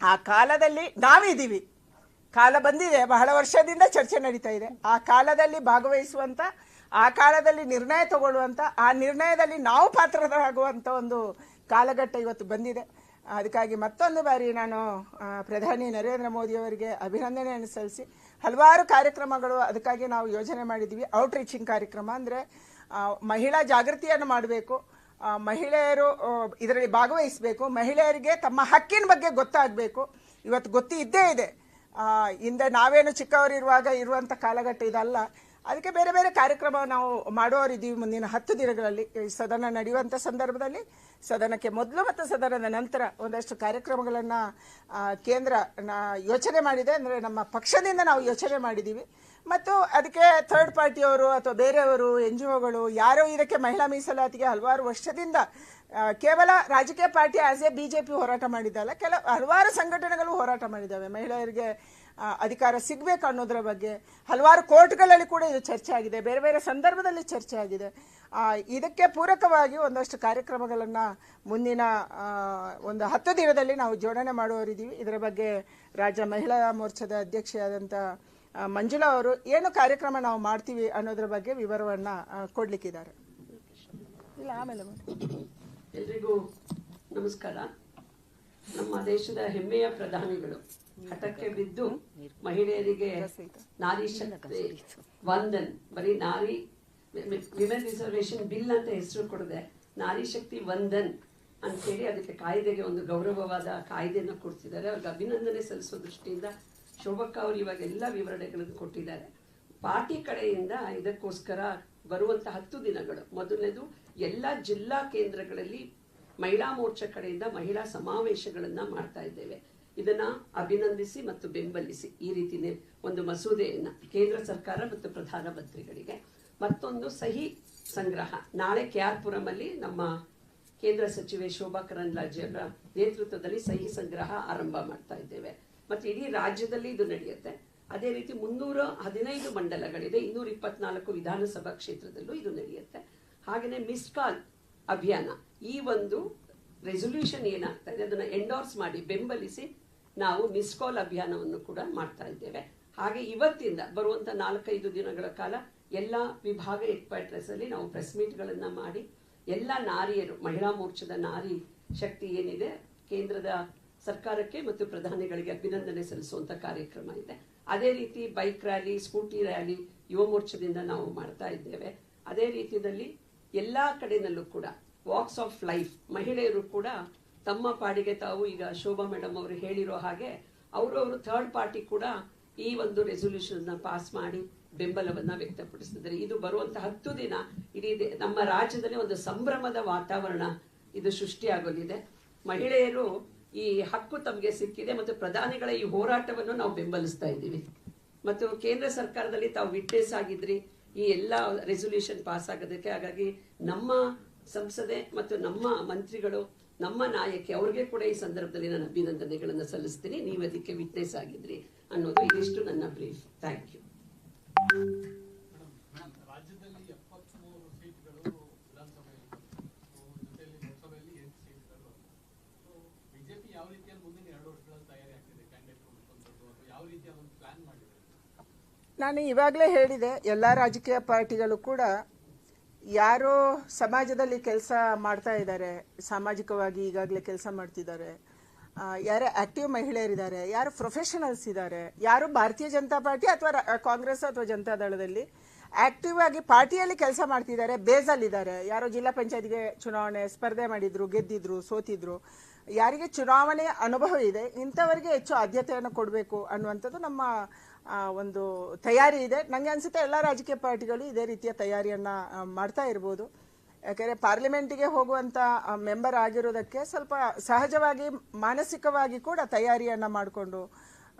ಆ ಕಾಲದಲ್ಲಿ ನಾವಿದ್ದೀವಿ, ಕಾಲ ಬಂದಿದೆ, ಬಹಳ ವರ್ಷದಿಂದ ಚರ್ಚೆ ನಡೀತಾ ಇದೆ. ಆ ಕಾಲದಲ್ಲಿ ಭಾಗವಹಿಸುವಂಥ, ಆ ಕಾಲದಲ್ಲಿ ನಿರ್ಣಯ ತಗೊಳ್ಳುವಂಥ, ಆ ನಿರ್ಣಯದಲ್ಲಿ ನಾವು ಪಾತ್ರರಾಗುವಂಥ ಒಂದು ಕಾಲಘಟ್ಟ ಇವತ್ತು ಬಂದಿದೆ. ಅದಕ್ಕಾಗಿ ಮತ್ತೊಂದು ಬಾರಿ ನಾನು ಪ್ರಧಾನಿ ನರೇಂದ್ರ ಮೋದಿಯವರಿಗೆ ಅಭಿನಂದನೆಯನ್ನು ಸಲ್ಲಿಸಿ, ಹಲವಾರು ಕಾರ್ಯಕ್ರಮಗಳು ಅದಕ್ಕಾಗಿ ನಾವು ಯೋಜನೆ ಮಾಡಿದ್ದೀವಿ. ಔಟ್ರೀಚಿಂಗ್ ಕಾರ್ಯಕ್ರಮ ಅಂದರೆ ಮಹಿಳಾ ಜಾಗೃತಿಯನ್ನು ಮಾಡಬೇಕು, ಮಹಿಳೆಯರು ಇದರಲ್ಲಿ ಭಾಗವಹಿಸಬೇಕು, ಮಹಿಳೆಯರಿಗೆ ತಮ್ಮ ಹಕ್ಕಿನ ಬಗ್ಗೆ ಗೊತ್ತಾಗಬೇಕು. ಇವತ್ತು ಇದ್ದೇ ಇದೆ, ಹಿಂದೆ ನಾವೇನು ಚಿಕ್ಕವರಿರುವಾಗ ಇರುವಂಥ ಕಾಲಘಟ್ಟ ಇದಲ್ಲ. ಅದಕ್ಕೆ ಬೇರೆ ಬೇರೆ ಕಾರ್ಯಕ್ರಮ ನಾವು ಮಾಡೋರಿದ್ದೀವಿ. ಮುಂದಿನ 10 ದಿನಗಳಲ್ಲಿ ಸದನ ನಡೆಯುವಂಥ ಸಂದರ್ಭದಲ್ಲಿ, ಸದನಕ್ಕೆ ಮೊದಲು ಮತ್ತು ಸದನದ ನಂತರ ಒಂದಷ್ಟು ಕಾರ್ಯಕ್ರಮಗಳನ್ನು ಕೇಂದ್ರ ಯೋಚನೆ ಮಾಡಿದೆ. ಅಂದರೆ ನಮ್ಮ ಪಕ್ಷದಿಂದ ನಾವು ಯೋಚನೆ ಮಾಡಿದ್ದೀವಿ. ಮತ್ತು ಅದಕ್ಕೆ ಥರ್ಡ್ ಪಾರ್ಟಿಯವರು ಅಥವಾ ಬೇರೆಯವರು, NGOಗಳು ಯಾರೋ ಇದಕ್ಕೆ ಮಹಿಳಾ ಮೀಸಲಾತಿಗೆ ಹಲವಾರು ವರ್ಷದಿಂದ ಕೇವಲ ರಾಜಕೀಯ ಪಾರ್ಟಿ ಆಸ್ ಎ BJP ಹೋರಾಟ ಮಾಡಿದ್ದಲ್ಲ, ಹಲವಾರು ಸಂಘಟನೆಗಳು ಹೋರಾಟ ಮಾಡಿದ್ದಾವೆ ಮಹಿಳೆಯರಿಗೆ ಅಧಿಕಾರ ಸಿಗಬೇಕು ಅನ್ನೋದರ ಬಗ್ಗೆ. ಹಲವಾರು ಕೋರ್ಟ್ಗಳಲ್ಲಿ ಕೂಡ ಇದು ಚರ್ಚೆ ಆಗಿದೆ, ಬೇರೆ ಬೇರೆ ಸಂದರ್ಭದಲ್ಲಿ ಚರ್ಚೆ ಆಗಿದೆ. ಇದಕ್ಕೆ ಪೂರಕವಾಗಿ ಒಂದಷ್ಟು ಕಾರ್ಯಕ್ರಮಗಳನ್ನು ಮುಂದಿನ ಒಂದು 10 ದಿನದಲ್ಲಿ ನಾವು ಜೋಡಣೆ ಮಾಡುವವರಿದ್ದೀವಿ. ಇದರ ಬಗ್ಗೆ ರಾಜ್ಯ ಮಹಿಳಾ ಮೋರ್ಚಾದ ಅಧ್ಯಕ್ಷೆಯಾದಂಥ ಮಂಜುಳಾ ಅವರು ಏನು ಕಾರ್ಯಕ್ರಮ ನಾವು ಮಾಡ್ತೀವಿ ಅನ್ನೋದ್ರ ಬಗ್ಗೆ ವಿವರವನ್ನು ಕೊಡ್ಲಿಕ್ಕಿದ್ದಾರೆ. ಇಲ್ಲ, ಆಮೇಲೆ ಎಲ್ರಿಗೂ ನಮಸ್ಕಾರ. ನಮ್ಮ ದೇಶದ ಹೆಮ್ಮೆಯ ಪ್ರಧಾನಿಗಳು ಹಠಕ್ಕೆ ಬಿದ್ದು ಮಹಿಳೆಯರಿಗೆ ನಾರಿ ಶಕ್ತಿ ವಂದನ್, ಬರೀ ನಾರಿ ವಿಮೆನ್ ರಿಸರ್ವೇಶನ್ ಬಿಲ್ ಅಂತ ಹೆಸರು ಕೊಡದೆ ನಾರಿ ಶಕ್ತಿ ವಂದನ್ ಅಂತೇಳಿ ಅದಕ್ಕೆ ಕಾಯ್ದೆಗೆ ಒಂದು ಗೌರವವಾದ ಕಾಯ್ದೆಯನ್ನು ಕೊಡ್ತಿದ್ದಾರೆ. ಅವ್ರಿಗೆ ಅಭಿನಂದನೆ ಸಲ್ಲಿಸುವ ದೃಷ್ಟಿಯಿಂದ ಶೋಭಕ್ಕ ಅವರು ಇವಾಗ ಎಲ್ಲ ವಿವರಣೆಗಳನ್ನು ಕೊಟ್ಟಿದ್ದಾರೆ. ಪಾರ್ಟಿ ಕಡೆಯಿಂದ ಇದಕ್ಕೋಸ್ಕರ ಬರುವಂತ 10 ದಿನಗಳು, ಮೊದಲನೇದು ಎಲ್ಲ ಜಿಲ್ಲಾ ಕೇಂದ್ರಗಳಲ್ಲಿ ಮಹಿಳಾ ಮೋರ್ಚಾ ಕಡೆಯಿಂದ ಮಹಿಳಾ ಸಮಾವೇಶಗಳನ್ನ ಮಾಡ್ತಾ ಇದ್ದೇವೆ. ಇದನ್ನ ಅಭಿನಂದಿಸಿ ಮತ್ತು ಬೆಂಬಲಿಸಿ ಈ ರೀತಿ ಒಂದು ಮಸೂದೆಯನ್ನ ಕೇಂದ್ರ ಸರ್ಕಾರ ಮತ್ತು ಪ್ರಧಾನಮಂತ್ರಿಗಳಿಗೆ. ಮತ್ತೊಂದು ಸಹಿ ಸಂಗ್ರಹ, ನಾಳೆ KR ಅಲ್ಲಿ ನಮ್ಮ ಕೇಂದ್ರ ಸಚಿವೆ ಶೋಭಾ ಕರಂದ್ಲಾಜೆ ಅವರ ನೇತೃತ್ವದಲ್ಲಿ ಸಹಿ ಸಂಗ್ರಹ ಆರಂಭ ಮಾಡ್ತಾ ಇದ್ದೇವೆ. ಮತ್ತೆ ಇಡೀ ರಾಜ್ಯದಲ್ಲಿ ಇದು ನಡೆಯುತ್ತೆ. ಅದೇ ರೀತಿ 315 ಮಂಡಲಗಳಿದೆ, 224 ವಿಧಾನಸಭಾ ಕ್ಷೇತ್ರದಲ್ಲೂ ಇದು ನಡೆಯುತ್ತೆ. ಹಾಗೆಯೇ ಮಿಸ್ ಕಾಲ್ ಅಭಿಯಾನ, ಈ ಒಂದು ರೆಸೊಲ್ಯೂಷನ್ ಏನಾಗ್ತಾ ಇದೆ ಅದನ್ನ ಎಂಡೋರ್ಸ್ ಮಾಡಿ ಬೆಂಬಲಿಸಿ ನಾವು ಮಿಸ್ ಕಾಲ್ ಅಭಿಯಾನವನ್ನು ಕೂಡ ಮಾಡ್ತಾ ಇದ್ದೇವೆ. ಹಾಗೆ ಇವತ್ತಿಂದ ಬರುವಂತ 4-5 ದಿನಗಳ ಕಾಲ ಎಲ್ಲ ವಿಭಾಗ ಹೆಡ್ ಕ್ವಾರ್ಟರ್ಸ್ ಅಲ್ಲಿ ನಾವು ಪ್ರೆಸ್ ಮೀಟ್ ಗಳನ್ನ ಮಾಡಿ ಎಲ್ಲ ನಾರಿಯರು, ಮಹಿಳಾ ಮೋರ್ಚಾದ ನಾರಿ ಶಕ್ತಿ ಏನಿದೆ, ಕೇಂದ್ರದ ಸರ್ಕಾರಕ್ಕೆ ಮತ್ತು ಪ್ರಧಾನಿಗಳಿಗೆ ಅಭಿನಂದನೆ ಸಲ್ಲಿಸುವಂತ ಕಾರ್ಯಕ್ರಮ ಇದೆ. ಅದೇ ರೀತಿ ಬೈಕ್ ರ್ಯಾಲಿ, ಸ್ಕೂಟಿ ರ್ಯಾಲಿ ಯುವ ಮೋರ್ಚಾದಿಂದ ನಾವು ಮಾಡ್ತಾ ಇದ್ದೇವೆ. ಅದೇ ರೀತಿಯಲ್ಲಿ ಎಲ್ಲಾ ಕಡೆನಲ್ಲೂ ಕೂಡ ವಾಕ್ಸ್ ಆಫ್ ಲೈಫ್, ಮಹಿಳೆಯರು ಕೂಡ ತಮ್ಮ ಪಾಡಿಗೆ ತಾವು, ಈಗ ಶೋಭಾ ಮೇಡಮ್ ಅವರು ಹೇಳಿರೋ ಹಾಗೆ ಅವರು ಥರ್ಡ್ ಪಾರ್ಟಿ ಕೂಡ ಈ ಒಂದು ರೆಸೊಲ್ಯೂಷನ್ ಪಾಸ್ ಮಾಡಿ ಬೆಂಬಲವನ್ನ ವ್ಯಕ್ತಪಡಿಸಿದ್ದಾರೆ. ಇದು ಬರುವಂತ 10 ದಿನ ಇಡೀ ನಮ್ಮ ರಾಜ್ಯದಲ್ಲಿ ಒಂದು ಸಂಭ್ರಮದ ವಾತಾವರಣ ಇದು ಸೃಷ್ಟಿಯಾಗಲಿದೆ. ಮಹಿಳೆಯರು ಈ ಹಕ್ಕು ತಮಗೆ ಸಿಕ್ಕಿದೆ ಮತ್ತು ಪ್ರಧಾನಿಗಳ ಈ ಹೋರಾಟವನ್ನು ನಾವು ಬೆಂಬಲಿಸ್ತಾ ಇದ್ದೀವಿ. ಮತ್ತು ಕೇಂದ್ರ ಸರ್ಕಾರದಲ್ಲಿ ತಾವು ವಿಟ್ನೆಸ್ ಆಗಿದ್ರಿ ಈ ಎಲ್ಲ ರೆಸೊಲ್ಯೂಷನ್ ಪಾಸ್ ಆಗೋದಕ್ಕೆ. ಹಾಗಾಗಿ ನಮ್ಮ ಸಂಸದೆ ಮತ್ತು ನಮ್ಮ ಮಂತ್ರಿಗಳು, ನಮ್ಮ ನಾಯಕಿ ಅವ್ರಿಗೆ ಕೂಡ ಈ ಸಂದರ್ಭದಲ್ಲಿ ನಾನು ಅಭಿನಂದನೆಗಳನ್ನು ಸಲ್ಲಿಸ್ತೀನಿ. ನೀವು ಅದಕ್ಕೆ ವಿಟ್ನೆಸ್ ಆಗಿದ್ರಿ ಅನ್ನೋದು ಇದಿಷ್ಟು ನನ್ನ ಬ್ರೀಫ್. Thank you. ರಾಜ್ಯದಲ್ಲಿ 73 ಸೀಟ್ಗಳು ವಿಧಾನಸಭೆಯಲ್ಲಿ, ಜೊತೆಯಲ್ಲಿ ಲೋಕಸಭೆಯಲ್ಲಿ 8 ಸೀಟ್ಗಳು. ಬಿಜೆಪಿ ಯಾವ ರೀತಿಯಲ್ಲಿ ಮುಂದಿನ 2 ವರ್ಷಗಳಲ್ಲಿ ತಯಾರಿ ಆಗ್ತಿದೆ ಕ್ಯಾಂಡಿಡೇಟ್ ಹುಡುಕೊಂಡದ್ದು, ಅಥವಾ ಯಾವ ರೀತಿಯ ಒಂದು ಪ್ಲಾನ್ ಮಾಡಿದೆ? ನಾನು ಇವಾಗಲೇ ಹೇಳಿದೆ, ಎಲ್ಲ ರಾಜಕೀಯ ಪಾರ್ಟಿಗಳು ಕೂಡ ಯಾರು ಸಮಾಜದಲ್ಲಿ ಕೆಲಸ ಮಾಡ್ತಾ ಇದ್ದಾರೆ, ಸಾಮಾಜಿಕವಾಗಿ ಈಗಾಗಲೇ ಕೆಲಸ ಮಾಡ್ತಿದ್ದಾರೆ, ಯಾರು ಆಕ್ಟಿವ್ ಮಹಿಳೆಯರಿದ್ದಾರೆ, ಯಾರು ಪ್ರೊಫೆಷನಲ್ಸ್ ಇದ್ದಾರೆ, ಯಾರು ಭಾರತೀಯ ಜನತಾ ಪಾರ್ಟಿ ಅಥವಾ ಕಾಂಗ್ರೆಸ್ ಅಥವಾ ಜನತಾ ದಳದಲ್ಲಿ ಆಕ್ಟಿವ್ ಆಗಿ ಪಾರ್ಟಿಯಲ್ಲಿ ಕೆಲಸ ಮಾಡ್ತಿದ್ದಾರೆ, ಬೇಸಲ್ಲಿದ್ದಾರೆ, ಯಾರೋ ಜಿಲ್ಲಾ ಪಂಚಾಯತ್ಗೆ ಚುನಾವಣೆ ಸ್ಪರ್ಧೆ ಮಾಡಿದ್ರು, ಗೆದ್ದಿದ್ರು, ಸೋತಿದ್ರು, ಯಾರಿಗೆ ಚುನಾವಣೆ ಅನುಭವ ಇದೆ, ಇಂಥವರಿಗೆ ಹೆಚ್ಚು ಆದ್ಯತೆಯನ್ನು ಕೊಡಬೇಕು ಅನ್ನುವಂಥದ್ದು ನಮ್ಮ ಒಂದು ತಯಾರಿ ಇದೆ. ನನಗೆ ಅನಿಸುತ್ತೆ ಎಲ್ಲ ರಾಜಕೀಯ ಪಾರ್ಟಿಗಳು ಇದೇ ರೀತಿಯ ತಯಾರಿಯನ್ನು ಮಾಡ್ತಾ ಇರ್ಬೋದು. ಯಾಕೆಂದರೆ ಪಾರ್ಲಿಮೆಂಟಿಗೆ ಹೋಗುವಂಥ ಮೆಂಬರ್ ಆಗಿರೋದಕ್ಕೆ ಸ್ವಲ್ಪ ಸಹಜವಾಗಿ ಮಾನಸಿಕವಾಗಿ ಕೂಡ ತಯಾರಿಯನ್ನು ಮಾಡಿಕೊಂಡು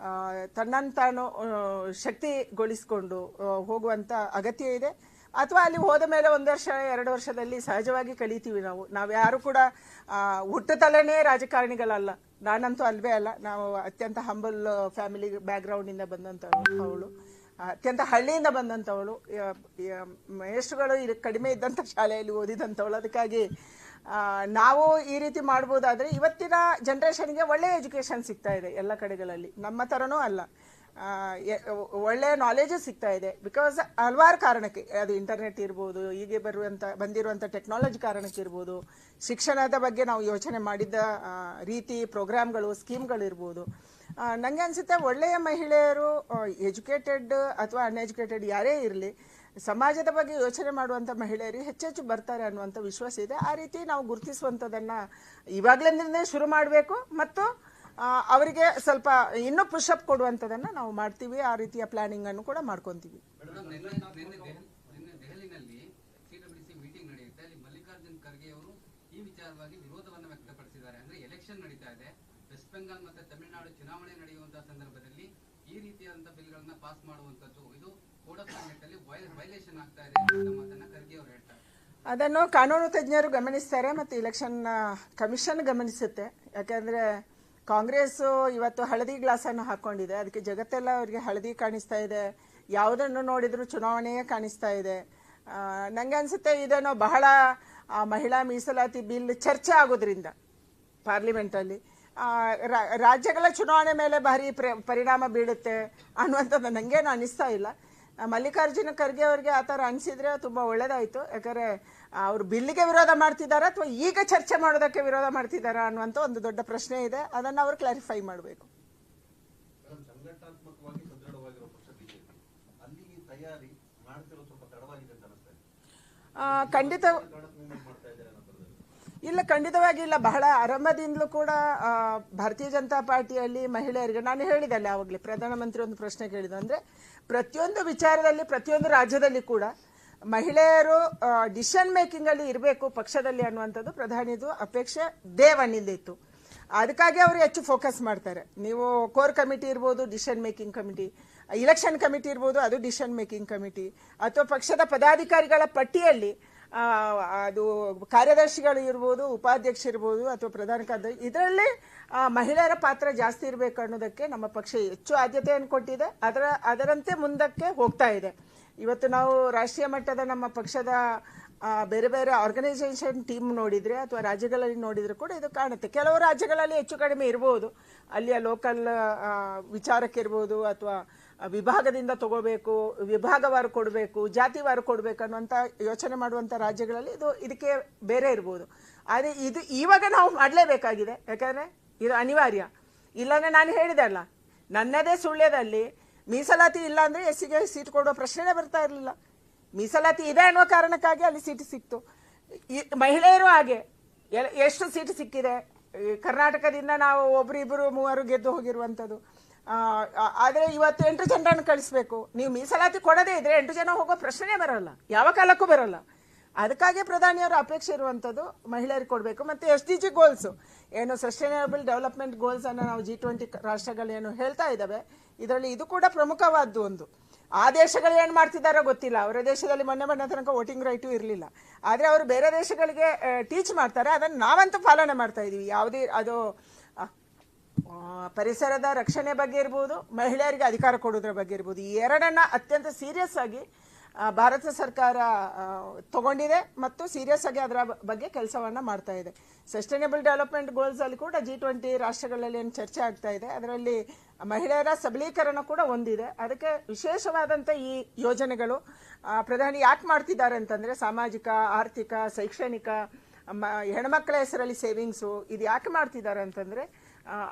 ತನ್ನಂತಾನು ಶಕ್ತಿಗೊಳಿಸಿಕೊಂಡು ಹೋಗುವಂಥ ಅಗತ್ಯ ಇದೆ. ಅಥವಾ ಅಲ್ಲಿ ಹೋದ ಮೇಲೆ 1 ವರ್ಷ 2 ವರ್ಷದಲ್ಲಿ ಸಹಜವಾಗಿ ಕಲಿತೀವಿ. ನಾವು ಯಾರು ಕೂಡ ಹುಟ್ಟುತ್ತಲೇ ರಾಜಕಾರಣಿಗಳಲ್ಲ. ನಾನಂತೂ ಅಲ್ವೇ ಅಲ್ಲ. ನಾವು ಅತ್ಯಂತ ಹಂಬಲ್ ಫ್ಯಾಮಿಲಿ ಬ್ಯಾಕ್ಗ್ರೌಂಡಿಂದ ಬಂದಂಥವಳು, ಅತ್ಯಂತ ಹಳ್ಳಿಯಿಂದ ಬಂದಂಥವಳು, ಮೇಷ್ಟ್ರುಗಳು ಕಡಿಮೆ ಇದ್ದಂಥ ಶಾಲೆಯಲ್ಲಿ ಓದಿದಂಥವಳು. ಅದಕ್ಕಾಗಿ ನಾವು ಈ ರೀತಿ ಮಾಡ್ಬೋದಾದರೆ ಇವತ್ತಿನ ಜನ್ರೇಷನ್ಗೆ ಒಳ್ಳೆಯ ಎಜುಕೇಷನ್ ಸಿಗ್ತಾ ಇದೆ ಎಲ್ಲ ಕಡೆಗಳಲ್ಲಿ. ನಮ್ಮ ಥರನೂ ಅಲ್ಲ, ಒಳ್ಳೆಯ ನಾಲೆಜು ಸಿಗ್ತಾ ಇದೆ. ಬಿಕಾಸ್ ಹಲವಾರು ಕಾರಣಕ್ಕೆ, ಅದು ಇಂಟರ್ನೆಟ್ ಇರ್ಬೋದು, ಹೀಗೆ ಬಂದಿರುವಂಥ ಟೆಕ್ನಾಲಜಿ ಕಾರಣಕ್ಕೆ ಇರ್ಬೋದು, ಶಿಕ್ಷಣದ ಬಗ್ಗೆ ನಾವು ಯೋಚನೆ ಮಾಡಿದ್ದ ರೀತಿ, ಪ್ರೋಗ್ರಾಮ್ಗಳು, ಸ್ಕೀಮ್ಗಳಿರ್ಬೋದು. ನನಗೆ ಅನಿಸುತ್ತೆ ಒಳ್ಳೆಯ ಮಹಿಳೆಯರು, ಎಜುಕೇಟೆಡ್ ಅಥವಾ ಅನ್ಎಜುಕೇಟೆಡ್ ಯಾರೇ ಇರಲಿ, ಸಮಾಜದ ಬಗ್ಗೆ ಯೋಚನೆ ಮಾಡುವಂಥ ಮಹಿಳೆಯರು ಹೆಚ್ಚೆಚ್ಚು ಬರ್ತಾರೆ ಅನ್ನುವಂಥ ವಿಶ್ವಾಸ ಇದೆ. ಆ ರೀತಿ ನಾವು ಗುರುತಿಸುವಂಥದ್ದನ್ನು ಇವಾಗಲಿಂದಲೇ ಶುರು ಮಾಡಬೇಕು ಮತ್ತು ಅವರಿಗೆ ಸ್ವಲ್ಪ ಇನ್ನೂ ಪುಷಪ್ ಕೊಡುವಂಥದ್ದನ್ನು ನಾವು ಮಾಡ್ತೀವಿ. ಆ ರೀತಿಯ ಪ್ಲಾನಿಂಗ್ ಅನ್ನು ಕೂಡ ಮಾಡ್ಕೊಂತೀವಿ. ದೆಹಲಿನಲ್ಲಿ ಸಿಡಬ್ಲ್ಯೂಸಿ ಮೀಟಿಂಗ್ ನಡೆಯುತ್ತೆ. ಅಲ್ಲಿ ಮಲ್ಲಿಕಾರ್ಜುನ್ ಖರ್ಗೆ ಅವರು ಈ ವಿಚಾರವಾಗಿ ವಿರೋಧವನ್ನು ವ್ಯಕ್ತಪಡಿಸಿದ್ದಾರೆ. ಅಂದ್ರೆ ಎಲೆಕ್ಷನ್ ನಡೀತಾ ಇದೆ, ವೆಸ್ಟ್ ಬೆಂಗಾಲ್ ಮತ್ತೆ ತಮಿಳುನಾಡು ಚುನಾವಣೆ ನಡೆಯುವಂತಹ ಸಂದರ್ಭದಲ್ಲಿ ಈ ರೀತಿಯಾದಂತಹ ಬಿಲ್ಗಳನ್ನ ಪಾಸ್ ಮಾಡುವಂತದ್ದು ಇದು ಕೋಡ್ ಆಫ್ ಕಾಂಡಕ್ಟ್ ಅಲ್ಲಿ ವೈಲೇಷನ್ ಆಗ್ತಾ ಇದೆ ಅಂತ ಮಾತನ್ನ ಖರ್ಗೆ ಅವರು ಹೇಳ್ತಾರೆ. ಅದನ್ನು ಕಾನೂನು ತಜ್ಞರು ಗಮನಿಸ್ತಾರೆ ಮತ್ತು ಇಲೆಕ್ಷನ್ ಕಮಿಷನ್ ಗಮನಿಸುತ್ತೆ. ಯಾಕಂದ್ರೆ ಕಾಂಗ್ರೆಸ್ ಇವತ್ತು ಹಳದಿ ಗ್ಲಾಸನ್ನು ಹಾಕೊಂಡಿದೆ. ಅದಕ್ಕೆ ಜಗತ್ತೆಲ್ಲ ಅವರಿಗೆ ಹಳದಿ ಕಾಣಿಸ್ತಾ ಇದೆ. ಯಾವುದನ್ನು ನೋಡಿದ್ರು ಚುನಾವಣೆಯೇ ಕಾಣಿಸ್ತಾ ಇದೆ. ನನಗೆ ಅನಿಸುತ್ತೆ ಇದನ್ನು ಬಹಳ ಮಹಿಳಾ ಮೀಸಲಾತಿ ಬಿಲ್ ಚರ್ಚೆ ಆಗೋದ್ರಿಂದ ಪಾರ್ಲಿಮೆಂಟಲ್ಲಿ ರಾಜ್ಯಗಳ ಚುನಾವಣೆ ಮೇಲೆ ಭಾರಿ ಪರಿಣಾಮ ಬೀಳುತ್ತೆ ಅನ್ನುವಂಥದ್ದು ನನಗೇನು ಅನಿಸ್ತಾ ಇಲ್ಲ. ಮಲ್ಲಿಕಾರ್ಜುನ ಖರ್ಗೆ ಅವರಿಗೆ ಆ ಥರ ಅನಿಸಿದ್ರೆ ತುಂಬ ಒಳ್ಳೇದಾಯಿತು. ಯಾಕಂದರೆ ಅವರು ಬಿಲ್ಲಿಗೆ ವಿರೋಧ ಮಾಡ್ತಿದ್ದಾರಾ ಅಥವಾ ಈಗ ಚರ್ಚೆ ಮಾಡೋದಕ್ಕೆ ವಿರೋಧ ಮಾಡ್ತಿದ್ದಾರಾ ಅನ್ನುವಂಥ ಒಂದು ದೊಡ್ಡ ಪ್ರಶ್ನೆ ಇದೆ. ಅದನ್ನು ಅವರು ಕ್ಲಾರಿಫೈ ಮಾಡಬೇಕು. ಸಂಘಟನಾತ್ಮಕವಾಗಿ ಸದೃಢವಾಗಿರೋ ಪಕ್ಷ ಬಿಜೆಪಿ, ಅಲ್ಲಿ ತಯಾರಿ ಮಾಡ್ತಿರೋ ಸ್ವಲ್ಪ ತಡವಾಗಿದೆ ಅಂತ ಅನಿಸ್ತಾ ಇದೆ. ಖಂಡಿತ ಇಲ್ಲ, ಖಂಡಿತವಾಗಿ ಇಲ್ಲ. ಬಹಳ ಆರಂಭದಿಂದಲೂ ಕೂಡ ಭಾರತೀಯ ಜನತಾ ಪಾರ್ಟಿಯಲ್ಲಿ ಮಹಿಳೆಯರಿಗೆ ನಾನು ಹೇಳಿದೆ ಆವಾಗಲೇ, ಪ್ರಧಾನಮಂತ್ರಿ ಒಂದು ಪ್ರಶ್ನೆ ಕೇಳಿದ್ರು. ಅಂದರೆ ಪ್ರತಿಯೊಂದು ವಿಚಾರದಲ್ಲಿ ಪ್ರತಿಯೊಂದು ರಾಜ್ಯದಲ್ಲಿ ಕೂಡ ಮಹಿಳೆಯರು ಡಿಸಿಷನ್ ಮೇಕಿಂಗ್ ಅಲ್ಲಿ ಇರಬೇಕು ಪಕ್ಷದಲ್ಲಿ ಅನ್ನುವಂಥದ್ದು ಪ್ರಧಾನಿದು ಅಪೇಕ್ಷೆ ದೇವಣ್ಣಿಂದ ಇತ್ತು. ಅದಕ್ಕಾಗಿ ಅವರು ಹೆಚ್ಚು ಫೋಕಸ್ ಮಾಡ್ತಾರೆ. ನೀವು ಕೋರ್ ಕಮಿಟಿ ಇರ್ಬೋದು, decision making committee, election committee ಇರ್ಬೋದು, ಅದು ಡಿಸಿಷನ್ ಮೇಕಿಂಗ್ ಕಮಿಟಿ, ಅಥವಾ ಪಕ್ಷದ ಪದಾಧಿಕಾರಿಗಳ ಪಟ್ಟಿಯಲ್ಲಿ ಅದು ಕಾರ್ಯದರ್ಶಿಗಳು ಇರ್ಬೋದು, ಉಪಾಧ್ಯಕ್ಷರಿರ್ಬೋದು, ಅಥವಾ ಪ್ರಧಾನ ಕಾರ್ಯದರ್ಶಿ, ಇದರಲ್ಲಿ ಮಹಿಳೆಯರ ಪಾತ್ರ ಜಾಸ್ತಿ ಇರಬೇಕು ಅನ್ನೋದಕ್ಕೆ ನಮ್ಮ ಪಕ್ಷ ಹೆಚ್ಚು ಆದ್ಯತೆಯನ್ನು ಕೊಟ್ಟಿದೆ. ಅದರಂತೆ ಮುಂದಕ್ಕೆ ಹೋಗ್ತಾ ಇದೆ. ಇವತ್ತು ನಾವು ರಾಷ್ಟ್ರೀಯ ಮಟ್ಟದ ನಮ್ಮ ಪಕ್ಷದ ಬೇರೆ ಬೇರೆ ಆರ್ಗನೈಸೇಷನ್ ಟೀಮ್ ನೋಡಿದರೆ ಅಥವಾ ರಾಜ್ಯಗಳಲ್ಲಿ ನೋಡಿದರೆ ಕೂಡ ಇದು ಕಾಣುತ್ತೆ. ಕೆಲವು ರಾಜ್ಯಗಳಲ್ಲಿ ಹೆಚ್ಚು ಕಡಿಮೆ ಇರ್ಬೋದು, ಅಲ್ಲಿಯ ಲೋಕಲ್ ವಿಚಾರಕ್ಕಿರ್ಬೋದು, ಅಥವಾ ವಿಭಾಗದಿಂದ ತಗೋಬೇಕು, ವಿಭಾಗವಾರು ಕೊಡಬೇಕು, ಜಾತಿವಾರು ಕೊಡಬೇಕು ಅನ್ನುವಂಥ ಯೋಚನೆ ಮಾಡುವಂಥ ರಾಜ್ಯಗಳಲ್ಲಿ ಇದಕ್ಕೆ ಬೇರೆ ಇರ್ಬೋದು. ಆದರೆ ಇದು ಇವಾಗ ನಾವು ಮಾಡಲೇಬೇಕಾಗಿದೆ. ಯಾಕಂದರೆ ಇದು ಅನಿವಾರ್ಯ. ಇಲ್ಲಾಂದರೆ ನಾನು ಹೇಳಿದೆ ಅಲ್ಲ, ನನ್ನದೇ ಸುಳ್ಯದಲ್ಲಿ ಮೀಸಲಾತಿ ಇಲ್ಲ ಅಂದರೆ ಎಸ್ಸಿಗೆ ಸೀಟ್ ಕೊಡೋ ಪ್ರಶ್ನೆನೇ ಬರ್ತಾ ಇರಲಿಲ್ಲ. ಮೀಸಲಾತಿ ಇದೆ ಅನ್ನೋ ಕಾರಣಕ್ಕಾಗಿ ಅಲ್ಲಿ ಸೀಟ್ ಸಿಕ್ತು. ಮಹಿಳೆಯರು ಹಾಗೆ ಎಷ್ಟು ಸೀಟ್ ಸಿಕ್ಕಿದೆ. ಕರ್ನಾಟಕದಿಂದ ನಾವು ಒಬ್ರಿಬ್ಬರು 3 ಗೆದ್ದು ಹೋಗಿರುವಂಥದ್ದು. ಆದರೆ ಇವತ್ತು 8 ಜನರನ್ನು ಕಳಿಸ್ಬೇಕು. ನೀವು ಮೀಸಲಾತಿ ಕೊಡದೇ ಇದ್ರೆ 8 ಜನ ಹೋಗೋ ಪ್ರಶ್ನೆ ಬರಲ್ಲ, ಯಾವ ಕಾಲಕ್ಕೂ ಬರಲ್ಲ. ಅದಕ್ಕಾಗಿ ಪ್ರಧಾನಿಯವರ ಅಪೇಕ್ಷೆ ಇರುವಂಥದ್ದು ಮಹಿಳೆಯರಿಗೆ ಕೊಡಬೇಕು. ಮತ್ತು SDG ಗೋಲ್ಸು ಏನು ಸಸ್ಟೈನೇಬಲ್ ಡೆವಲಪ್ಮೆಂಟ್ ಗೋಲ್ಸ್ ಅನ್ನು ನಾವು G20 ರಾಷ್ಟ್ರಗಳೇನು ಹೇಳ್ತಾ ಇದ್ದಾವೆ, ಇದರಲ್ಲಿ ಇದು ಕೂಡ ಪ್ರಮುಖವಾದ್ದು ಒಂದು. ಆ ದೇಶಗಳು ಏನು ಮಾಡ್ತಿದ್ದಾರೋ ಗೊತ್ತಿಲ್ಲ. ಅವರ ದೇಶದಲ್ಲಿ ಮೊನ್ನೆ ತನಕ ವೋಟಿಂಗ್ ರೈಟು ಇರಲಿಲ್ಲ. ಆದರೆ ಅವರು ಬೇರೆ ದೇಶಗಳಿಗೆ ಟೀಚ್ ಮಾಡ್ತಾರೆ, ಅದನ್ನು ನಾವಂತೂ ಪಾಲನೆ ಮಾಡ್ತಾ ಇದ್ದೀವಿ. ಯಾವುದೇ ಅದು ಪರಿಸರದ ರಕ್ಷಣೆ ಬಗ್ಗೆ ಇರ್ಬೋದು, ಮಹಿಳೆಯರಿಗೆ ಅಧಿಕಾರ ಕೊಡೋದ್ರ ಬಗ್ಗೆ ಇರ್ಬೋದು, ಈ ಎರಡನ್ನ ಅತ್ಯಂತ ಸೀರಿಯಸ್ ಆಗಿ ಭಾರತ ಸರ್ಕಾರ ತಗೊಂಡಿದೆ ಮತ್ತು ಸೀರಿಯಸ್ ಆಗಿ ಅದರ ಬಗ್ಗೆ ಕೆಲಸವನ್ನ ಮಾಡ್ತಾ ಇದೆ. ಸಸ್ಟೈನೇಬಲ್ ಡೆವಲಪ್ಮೆಂಟ್ ಗೋಲ್ಸ್ ಅಲ್ಲಿ ಕೂಡ G20 ರಾಷ್ಟ್ರಗಳಲ್ಲಿ ಏನು ಚರ್ಚೆ ಆಗ್ತಾ ಇದೆ, ಅದರಲ್ಲಿ ಮಹಿಳೆಯರ ಸಬಲೀಕರಣ ಕೂಡ ಒಂದಿದೆ. ಅದಕ್ಕೆ ವಿಶೇಷವಾದಂಥ ಈ ಯೋಜನೆಗಳು ಪ್ರಧಾನಿ ಯಾಕೆ ಮಾಡ್ತಿದ್ದಾರೆ ಅಂತಂದ್ರೆ, ಸಾಮಾಜಿಕ, ಆರ್ಥಿಕ, ಶೈಕ್ಷಣಿಕ, ಹೆಣ್ಮಕ್ಳ ಹೆಸರಲ್ಲಿ ಸೇವಿಂಗ್ಸು, ಇದು ಯಾಕೆ ಮಾಡ್ತಿದ್ದಾರೆ ಅಂತಂದ್ರೆ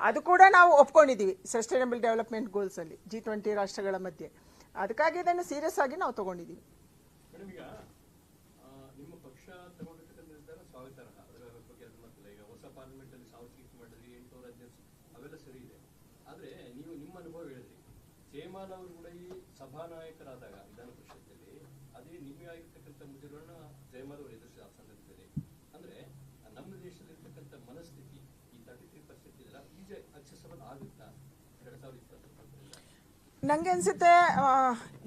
ಅದು ಕೂಡ ನಾವು ಒಪ್ಕೊಂಡಿದ್ದೀವಿ ಸಸ್ಟೈನೇಬಲ್ ಡೆವಲಪ್ಮೆಂಟ್ ಗೋಲ್ಸ್ ಅಲ್ಲಿ G20 ರಾಷ್ಟ್ರಗಳ ಮಧ್ಯೆ. ಅದಕ್ಕಾಗಿ ಇದನ್ನು ಸೀರಿಯಸ್ ಆಗಿ ನಾವು ತಗೊಂಡಿದ್ದೀವಿ. ಮೇಡಮ್, ಈಗ ನಿಮ್ಮ ಪಕ್ಷ ತಗೊಂಡಿರ್ತಕ್ಕಂಥ ನಿರ್ಧಾರ ಸ್ವಾಗತಾರ್ಹ, ಅದರ ಬಗ್ಗೆ ಅದು ಮಾತಿಲ್ಲ. ಈಗ ಹೊಸ ಪಾರ್ಲಿಮೆಂಟ್ ಅಲ್ಲಿ 1000 ಸೀಟ್ ಮಾಡಿದ್ರಿ, 800 ಅಧ್ಯಕ್ಷ, ಅವೆಲ್ಲ ಸರಿ ಇದೆ. ಆದ್ರೆ ನೀವು ನಿಮ್ಮ ಅನುಭವ ಹೇಳಿದ್ರಿ, ಜಯಮಾಲ್ ಅವರು ಕೂಡ ಈ ಸಭಾನಾಯಕರಾದಾಗ ವಿಧಾನ ಪರಿಷತ್ತಲ್ಲಿ ಅದೇ ನಿಮಗೆ ಆಗಿರ್ತಕ್ಕಂಥ ಮುಜುಗರನ್ನ ಜಯಮಾಲ್ ಅವರು ಎದುರಿಸಿದ ಸಂದರ್ಭದಲ್ಲಿ, ಅಂದ್ರೆ ನಮ್ಮ ದೇಶದಲ್ಲಿರ್ತಕ್ಕಂಥ ಮನಸ್ಥಿತಿ ಈ 33% ಇದೆಲ್ಲ ಈಜಿ ಅಕ್ಸೆಸಬಲ್ ಆಗುತ್ತಾ 2020? ನಂಗೆ ಅನ್ಸುತ್ತೆ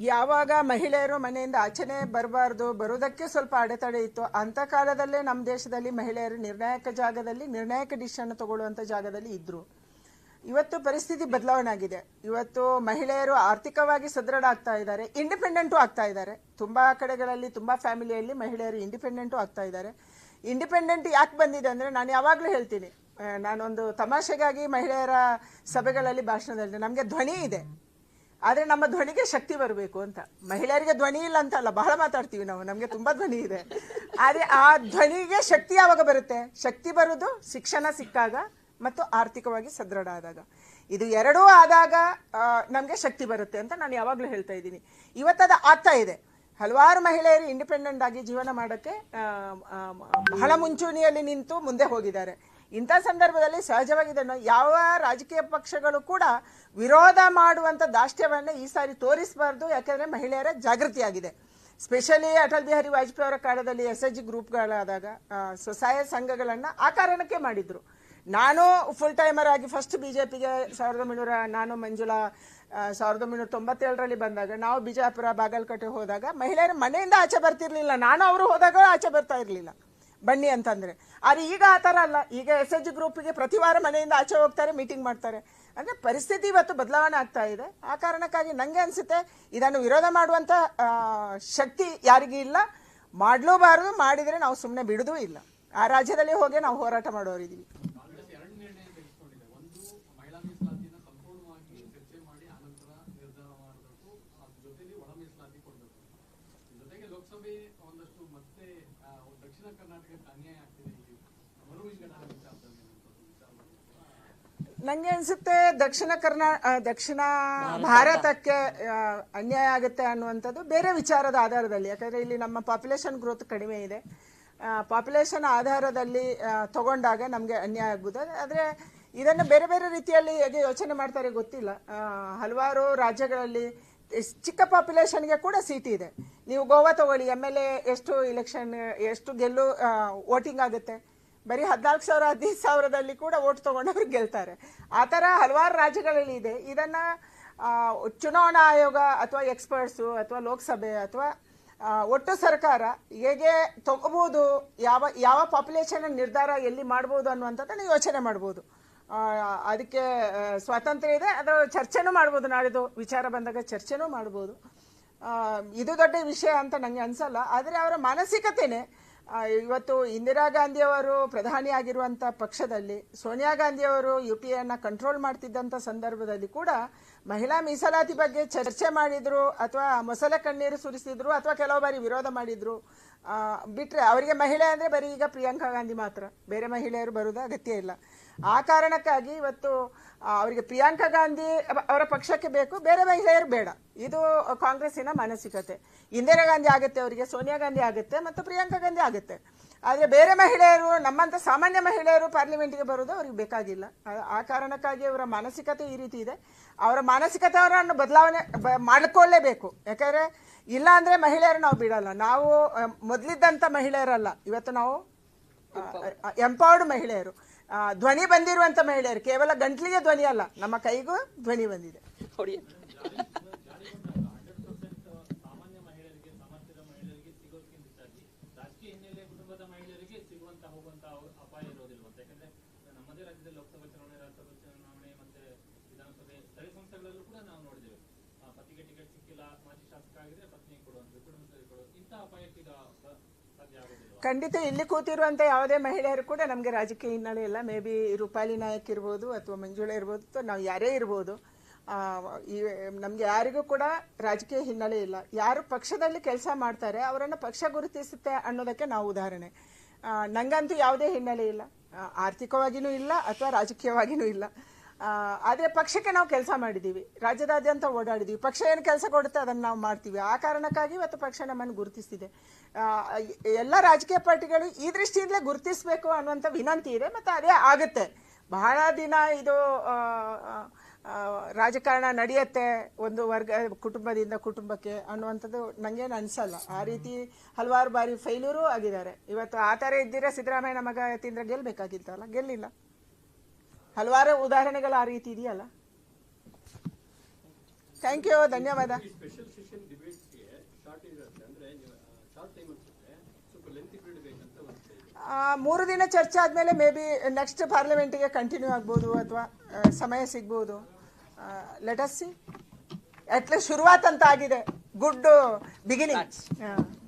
ಯಾವಾಗ ಮಹಿಳೆಯರು ಮನೆಯಿಂದ ಆಚೆನೆ ಬರಬಾರ್ದು, ಬರೋದಕ್ಕೆ ಸ್ವಲ್ಪ ಅಡೆತಡೆ ಇತ್ತು, ಅಂಥ ಕಾಲದಲ್ಲೇ ನಮ್ಮ ದೇಶದಲ್ಲಿ ಮಹಿಳೆಯರು ನಿರ್ಣಾಯಕ ಜಾಗದಲ್ಲಿ, ನಿರ್ಣಾಯಕ ಡಿಸಿಷನ್ ತಗೊಳ್ಳುವಂಥ ಜಾಗದಲ್ಲಿ ಇದ್ರು. ಇವತ್ತು ಪರಿಸ್ಥಿತಿ ಬದಲಾವಣೆ ಆಗಿದೆ. ಇವತ್ತು ಮಹಿಳೆಯರು ಆರ್ಥಿಕವಾಗಿ ಸದೃಢ ಆಗ್ತಾ ಇದ್ದಾರೆ, ಇಂಡಿಪೆಂಡೆಂಟು ಆಗ್ತಾ ಇದ್ದಾರೆ. ತುಂಬಾ ಕಡೆಗಳಲ್ಲಿ, ತುಂಬಾ ಫ್ಯಾಮಿಲಿಯಲ್ಲಿ ಮಹಿಳೆಯರು ಇಂಡಿಪೆಂಡೆಂಟು ಆಗ್ತಾ ಇದ್ದಾರೆ. ಇಂಡಿಪೆಂಡೆಂಟ್ ಯಾಕೆ ಬಂದಿದೆ ಅಂದ್ರೆ, ನಾನು ಯಾವಾಗಲೂ ಹೇಳ್ತೀನಿ, ನಾನೊಂದು ತಮಾಷೆಗಾಗಿ ಮಹಿಳೆಯರ ಸಭೆಗಳಲ್ಲಿ ಭಾಷಣದಲ್ಲಿ, ನಮಗೆ ಧ್ವನಿ ಇದೆ, ಆದರೆ ನಮ್ಮ ಧ್ವನಿಗೆ ಶಕ್ತಿ ಬರಬೇಕು ಅಂತ. ಮಹಿಳೆಯರಿಗೆ ಧ್ವನಿ ಇಲ್ಲ ಅಂತ ಅಲ್ಲ, ಬಹಳ ಮಾತಾಡ್ತೀವಿ ನಾವು, ನಮಗೆ ತುಂಬಾ ಧ್ವನಿ ಇದೆ. ಆದರೆ ಆ ಧ್ವನಿಗೆ ಶಕ್ತಿ ಯಾವಾಗ ಬರುತ್ತೆ? ಶಕ್ತಿ ಬರುವುದು ಶಿಕ್ಷಣ ಸಿಕ್ಕಾಗ ಮತ್ತು ಆರ್ಥಿಕವಾಗಿ ಸದೃಢ ಆದಾಗ. ಇದು ಎರಡೂ ಆದಾಗ ನಮಗೆ ಶಕ್ತಿ ಬರುತ್ತೆ ಅಂತ ನಾನು ಯಾವಾಗಲೂ ಹೇಳ್ತಾ ಇದ್ದೀನಿ. ಇವತ್ತದು ಆಗ್ತಾ ಇದೆ. ಹಲವಾರು ಮಹಿಳೆಯರು ಇಂಡಿಪೆಂಡೆಂಟ್ ಆಗಿ ಜೀವನ ಮಾಡೋಕ್ಕೆ ಬಹಳ ಮುಂಚೂಣಿಯಲ್ಲಿ ನಿಂತು ಮುಂದೆ ಹೋಗಿದ್ದಾರೆ. ಇಂಥ ಸಂದರ್ಭದಲ್ಲಿ ಸಹಜವಾಗಿ ಇದನ್ನು ಯಾವ ರಾಜಕೀಯ ಪಕ್ಷಗಳು ಕೂಡ ವಿರೋಧ ಮಾಡುವಂಥ ದಾಷ್ಟ್ಯವನ್ನು ಈ ಸಾರಿ ತೋರಿಸಬಾರ್ದು. ಯಾಕೆಂದರೆ ಮಹಿಳೆಯರ ಜಾಗೃತಿ ಆಗಿದೆ. ಸ್ಪೆಷಲಿ ಅಟಲ್ ಬಿಹಾರಿ ವಾಜಪೇಯಿ ಅವರ ಕಾಲದಲ್ಲಿ SHG ಗ್ರೂಪ್ಗಳಾದಾಗ ಸ್ವಸಹಾಯ ಸಂಘಗಳನ್ನು ಆ ಕಾರಣಕ್ಕೆ ಮಾಡಿದ್ರು. ನಾನು ಫುಲ್ ಟೈಮರ್ ಆಗಿ ಫಸ್ಟ್ BJPಗೆ ನಾನು ಮಂಜುಳಾ 1997ರಲ್ಲಿ ಬಂದಾಗ, ನಾವು ಬಿಜಾಪುರ, ಬಾಗಲಕೋಟೆ ಹೋದಾಗ ಮಹಿಳೆಯರು ಮನೆಯಿಂದ ಆಚೆ ಬರ್ತಿರ್ಲಿಲ್ಲ. ನಾನು ಅವರು ಹೋದಾಗ ಆಚೆ ಬರ್ತಾ ಇರಲಿಲ್ಲ ಬನ್ನಿ ಅಂತಂದ್ರೆ. ಆದರೆ ಈಗ ಆ ಥರ ಅಲ್ಲ. ಈಗ SHG ಗ್ರೂಪ್ಗೆ ಪ್ರತಿ ವಾರ ಮನೆಯಿಂದ ಆಚೆ ಹೋಗ್ತಾರೆ, ಮೀಟಿಂಗ್ ಮಾಡ್ತಾರೆ. ಅಂದರೆ ಪರಿಸ್ಥಿತಿ ಇವತ್ತು ಬದಲಾವಣೆ ಆಗ್ತಾ ಇದೆ. ಆ ಕಾರಣಕ್ಕಾಗಿ ನನಗೆ ಅನಿಸುತ್ತೆ ಇದನ್ನು ವಿರೋಧ ಮಾಡುವಂಥ ಶಕ್ತಿ ಯಾರಿಗೂ ಇಲ್ಲ, ಮಾಡಲೂಬಾರದು. ಮಾಡಿದರೆ ನಾವು ಸುಮ್ಮನೆ ಬಿಡೋದೂ ಇಲ್ಲ. ಆ ರಾಜ್ಯದಲ್ಲಿ ಹೋಗಿ ನಾವು ಹೋರಾಟ ಮಾಡೋರಿದ್ದೀವಿ. ಕಾಂಗ್ರೆಸ್ ಎರಡು ನಿರ್ಣಯ ತೆಗೆದುಕೊಂಡಿದೆ. ಒಂದು, ಮಹಿಳಾ ಮೀಸಲಾತಿನ ಸಂಪೂರ್ಣವಾಗಿ ಚರ್ಚೆ ಮಾಡಿ ಆನಂತರ ನಿರ್ಧಾರ ಮಾಡಬೇಕು, ಅದ್ರ ಜೊತೆಲಿ ಒಳ ಮೀಸಲಾತಿ ಕೊಡಬೇಕು. ಜೊತೆಗೆ ಲೋಕಸಭೆ ಒಂದಷ್ಟು ಮತ್ತೆ ದಕ್ಷಿಣ ಕರ್ನಾಟಕಕ್ಕೆ ಅನ್ಯಾಯ ಆಗ್ತಿದೆ, ಇಲ್ಲಿ ಮರು ವಿಂಗಡಣೆ ವಿಚಾರದಲ್ಲಿ ನನಗೆ ಅನಿಸುತ್ತೆ ದಕ್ಷಿಣ ಭಾರತಕ್ಕೆ ಅನ್ಯಾಯ ಆಗುತ್ತೆ ಅನ್ನುವಂಥದ್ದು ಬೇರೆ ವಿಚಾರದ ಆಧಾರದಲ್ಲಿ. ಯಾಕಂದರೆ ಇಲ್ಲಿ ನಮ್ಮ ಪಾಪ್ಯುಲೇಷನ್ ಗ್ರೋತ್ ಕಡಿಮೆ ಇದೆ. ಪಾಪ್ಯುಲೇಷನ್ ಆಧಾರದಲ್ಲಿ ತಗೊಂಡಾಗ ನಮಗೆ ಅನ್ಯಾಯ ಆಗ್ಬೋದು. ಆದರೆ ಇದನ್ನು ಬೇರೆ ಬೇರೆ ರೀತಿಯಲ್ಲಿ ಹೇಗೆ ಯೋಚನೆ ಮಾಡ್ತಾರೆ ಗೊತ್ತಿಲ್ಲ. ಹಲವಾರು ರಾಜ್ಯಗಳಲ್ಲಿ ಚಿಕ್ಕ ಪಾಪ್ಯುಲೇಷನ್ಗೆ ಕೂಡ ಸೀಟ್ ಇದೆ. ನೀವು ಗೋವಾ ತಗೊಳ್ಳಿ, MLA ಎಷ್ಟು ಗೆಲ್ಲು ವೋಟಿಂಗ್ ಆಗುತ್ತೆ, ಬರೀ 14,000 15,000ದಲ್ಲಿ ಕೂಡ ವೋಟ್ ತಗೊಂಡವ್ರು ಗೆಲ್ತಾರೆ. ಆ ಥರ ಹಲವಾರು ರಾಜ್ಯಗಳಲ್ಲಿ ಇದೆ. ಇದನ್ನು ಚುನಾವಣಾ ಆಯೋಗ ಅಥವಾ ಎಕ್ಸ್ಪರ್ಟ್ಸು ಅಥವಾ ಲೋಕಸಭೆ ಅಥವಾ ಒಟ್ಟು ಸರ್ಕಾರ ಹೇಗೆ ತಗೋಬಹುದು, ಯಾವ ಪಾಪ್ಯುಲೇಷನ್ ನಿರ್ಧಾರ ಎಲ್ಲಿ ಮಾಡ್ಬೋದು ಅನ್ನುವಂಥದ್ದನ್ನು ಯೋಚನೆ ಮಾಡ್ಬೋದು. ಅದಕ್ಕೆ ಸ್ವಾತಂತ್ರ್ಯ ಇದೆ. ಅದರ ಚರ್ಚೆನೂ ಮಾಡ್ಬೋದು. ನಾಡಿದ್ದು ವಿಚಾರ ಬಂದಾಗ ಚರ್ಚೆನೂ ಮಾಡ್ಬೋದು. ಇದು ದೊಡ್ಡ ವಿಷಯ ಅಂತ ನನಗೆ ಅನ್ಸಲ್ಲ. ಆದರೆ ಅವರ ಮಾನಸಿಕತೆನೇ ಇವತ್ತು ಇಂದಿರಾ ಗಾಂಧಿಯವರು ಪ್ರಧಾನಿ ಆಗಿರುವಂಥ ಪಕ್ಷದಲ್ಲಿ, ಸೋನಿಯಾ ಗಾಂಧಿಯವರು UPAಯನ್ನು ಕಂಟ್ರೋಲ್ ಮಾಡ್ತಿದ್ದಂಥ ಸಂದರ್ಭದಲ್ಲಿ ಕೂಡ ಮಹಿಳಾ ಮೀಸಲಾತಿ ಬಗ್ಗೆ ಚರ್ಚೆ ಮಾಡಿದ್ರು ಅಥವಾ ಮೊಸಳೆ ಕಣ್ಣೀರು ಸುರಿಸಿದ್ರು ಅಥವಾ ಕೆಲವು ಬಾರಿ ವಿರೋಧ ಮಾಡಿದ್ರು. ಬಿಟ್ಟರೆ ಅವರಿಗೆ ಮಹಿಳೆ ಅಂದರೆ ಬರೀ ಈಗ ಪ್ರಿಯಾಂಕಾ ಗಾಂಧಿ ಮಾತ್ರ, ಬೇರೆ ಮಹಿಳೆಯರು ಬರೋದು ಅಗತ್ಯ ಇಲ್ಲ. ಆ ಕಾರಣಕ್ಕಾಗಿ ಇವತ್ತು ಅವರಿಗೆ ಪ್ರಿಯಾಂಕಾ ಗಾಂಧಿ ಅವರ ಪಕ್ಷಕ್ಕೆ ಬೇಕು, ಬೇರೆ ಮಹಿಳೆಯರು ಬೇಡ. ಇದು ಕಾಂಗ್ರೆಸ್ಸಿನ ಮಾನಸಿಕತೆ. ಇಂದಿರಾ ಗಾಂಧಿ ಆಗುತ್ತೆ ಅವರಿಗೆ, ಸೋನಿಯಾ ಗಾಂಧಿ ಆಗುತ್ತೆ ಮತ್ತು ಪ್ರಿಯಾಂಕಾ ಗಾಂಧಿ ಆಗುತ್ತೆ. ಆದರೆ ಬೇರೆ ಮಹಿಳೆಯರು, ನಮ್ಮಂಥ ಸಾಮಾನ್ಯ ಮಹಿಳೆಯರು ಪಾರ್ಲಿಮೆಂಟ್ಗೆ ಬರೋದು ಅವ್ರಿಗೆ ಬೇಕಾಗಿಲ್ಲ. ಆ ಕಾರಣಕ್ಕಾಗಿ ಅವರ ಮಾನಸಿಕತೆ ಈ ರೀತಿ ಇದೆ. ಅವರ ಮಾನಸಿಕತೆ ಅವರನ್ನು ಬದಲಾವಣೆ ಮಾಡಿಕೊಳ್ಳೇಬೇಕು. ಯಾಕಂದರೆ ಇಲ್ಲ ಅಂದರೆ ಮಹಿಳೆಯರು ನಾವು ಬಿಡಲ್ಲ. ನಾವು ಮೊದಲಿದ್ದಂಥ ಮಹಿಳೆಯರಲ್ಲ, ಇವತ್ತು ನಾವು ಎಂಪವರ್ಡ್ ಮಹಿಳೆಯರು, ಧ್ವನಿ ಬಂದಿರುವಂಥ ಮಹಿಳೆಯರು. ಕೇವಲ ಗಂಟ್ಲಿಗೆ ಧ್ವನಿ ಅಲ್ಲ, ನಮ್ಮ ಕೈಗೂ ಧ್ವನಿ ಬಂದಿದೆ. ಸಾಮಾನ್ಯ ಮಹಿಳೆಯರಿಗೆ, ಸಾಮರ್ಥ್ಯದ ಮಹಿಳೆಯರಿಗೆ ಸಿಗೋದಕ್ಕಿಂತ ರಾಜಕೀಯ ಹಿನ್ನೆಲೆ ಕುಟುಂಬದ ಮಹಿಳೆಯರಿಗೆ ಸಿಗುವಂತ ಹೋಗುವಂತ ಅಪಾಯ ಇರೋದಿಲ್ವಂತ. ಯಾಕಂದ್ರೆ ನಮ್ಮದೇ ರಾಜ್ಯದಲ್ಲಿ ಲೋಕಸಭಾ ಚುನಾವಣೆ, ರಾಜ್ಯಸಭಾ ಚುನಾವಣೆ ಮತ್ತೆ ವಿಧಾನಸಭೆ ಸ್ಥಳೀಯ ಸಂಸ್ಥೆಗಳಲ್ಲೂ ಕೂಡ ನಾವು ನೋಡಿದ್ದೇವೆ, ಪತಿಗೆ ಟಿಕೆಟ್ ಸಿಕ್ಕಿಲ್ಲ, ಮಾಜಿ ಶಾಸಕ ಆಗಿದ್ರೆ ಪತ್ನಿಗೆ ಕೊಡುವಂತ, ಕುಟುಂಬದಲ್ಲಿ ಕೊಡುವ ಇಂಥ ಅಪಾಯಕ್ಕೆ ಈಗ ಸಾಧ್ಯ ಆಗೋದಿಲ್ಲ. ಖಂಡಿತ ಇಲ್ಲಿ ಕೂತಿರುವಂಥ ಯಾವುದೇ ಮಹಿಳೆಯರು ಕೂಡ ನಮಗೆ ರಾಜಕೀಯ ಹಿನ್ನೆಲೆ ಇಲ್ಲ. ಮೇ ಬಿ ರೂಪಾಲಿ ನಾಯಕ್ ಇರ್ಬೋದು ಅಥವಾ ಮಂಜುಳಾ ಇರ್ಬೋದು, ನಾವು ಯಾರೇ ಇರ್ಬೋದು, ನಮಗೆ ಯಾರಿಗೂ ಕೂಡ ರಾಜಕೀಯ ಹಿನ್ನೆಲೆ ಇಲ್ಲ. ಯಾರು ಪಕ್ಷದಲ್ಲಿ ಕೆಲಸ ಮಾಡ್ತಾರೆ ಅವರನ್ನು ಪಕ್ಷ ಗುರುತಿಸುತ್ತೆ ಅನ್ನೋದಕ್ಕೆ ನಾವು ಉದಾಹರಣೆ. ನಂಗಂತೂ ಯಾವುದೇ ಹಿನ್ನೆಲೆ ಇಲ್ಲ, ಆರ್ಥಿಕವಾಗಿಯೂ ಇಲ್ಲ ಅಥವಾ ರಾಜಕೀಯವಾಗಿಯೂ ಇಲ್ಲ. ಆದರೆ ಪಕ್ಷಕ್ಕೆ ನಾವು ಕೆಲಸ ಮಾಡಿದ್ದೀವಿ, ರಾಜ್ಯದಾದ್ಯಂತ ಓಡಾಡಿದ್ದೀವಿ. ಪಕ್ಷ ಏನು ಕೆಲಸ ಕೊಡುತ್ತೆ ಅದನ್ನು ನಾವು ಮಾಡ್ತೀವಿ. ಆ ಕಾರಣಕ್ಕಾಗಿ ಇವತ್ತು ಪಕ್ಷ ನಮ್ಮನ್ನು ಗುರುತಿಸ್ತಿದೆ. ಎಲ್ಲ ರಾಜಕೀಯ ಪಾರ್ಟಿಗಳು ಈ ದೃಷ್ಟಿಯಿಂದಲೇ ಗುರುತಿಸಬೇಕು ಅನ್ನುವಂಥ ವಿನಂತಿ ಇದೆ, ಮತ್ತು ಅದೇ ಆಗುತ್ತೆ. ಬಹಳ ದಿನ ಇದು ರಾಜಕಾರಣ ನಡೆಯುತ್ತೆ ಒಂದು ವರ್ಗ ಕುಟುಂಬದಿಂದ ಕುಟುಂಬಕ್ಕೆ ಅನ್ನುವಂಥದ್ದು ನನಗೇನು ಅನಿಸಲ್ಲ. ಆ ರೀತಿ ಹಲವಾರು ಬಾರಿ ಫೈಲೂರು ಆಗಿದ್ದಾರೆ. ಇವತ್ತು ಆ ಥರ ಇದ್ದಿದ್ರೆ ಸಿದ್ದರಾಮಯ್ಯನ ಮಗ ಯತೀಂದ್ರ ಗೆಲ್ಲಬೇಕಾಗಿತ್ತಲ್ಲ, ಗೆಲ್ಲಿಲ್ಲ. ಹಲವಾರು ಉದಾಹರಣೆಗಳು ಆ ರೀತಿ ಇದೆಯಲ್ಲ. ಥ್ಯಾಂಕ್ ಯು, ಧನ್ಯವಾದ. ಸ್ಪೆಷಲ್ ಸೆಷನ್ ಡಿಬೇಟ್ಸ್ಗೆ ಶಾರ್ಟ್ ಇರುತ್ತೆ, ಅಂದ್ರೆ ಶಾರ್ಟ್ ಟೈಮ್ ಅನ್ಸುತ್ತೆ, ಸ್ವಲ್ಪ ಲೆಂತಿ ಪೀರಿಯಡ್ ಬೇಕಂತ ಅನ್ಸುತ್ತೆ. 3 ದಿನ ಚರ್ಚೆ ಆದಮೇಲೆ ಮೇ ಬಿ ನೆಕ್ಸ್ಟ್ ಪಾರ್ಲಿಮೆಂಟಿಗೆ ಕಂಟಿನ್ಯೂ ಆಗ್ಬೋದು ಅಥವಾ ಸಮಯ ಸಿಗ್ಬೋದು. Let us see. ಅಟ್ಲೀಸ್ಟ್ ಶುರುವಾತ್ ಅಂತ ಆಗಿದೆ, ಗುಡ್ ಬಿಗಿನಿಂಗ್.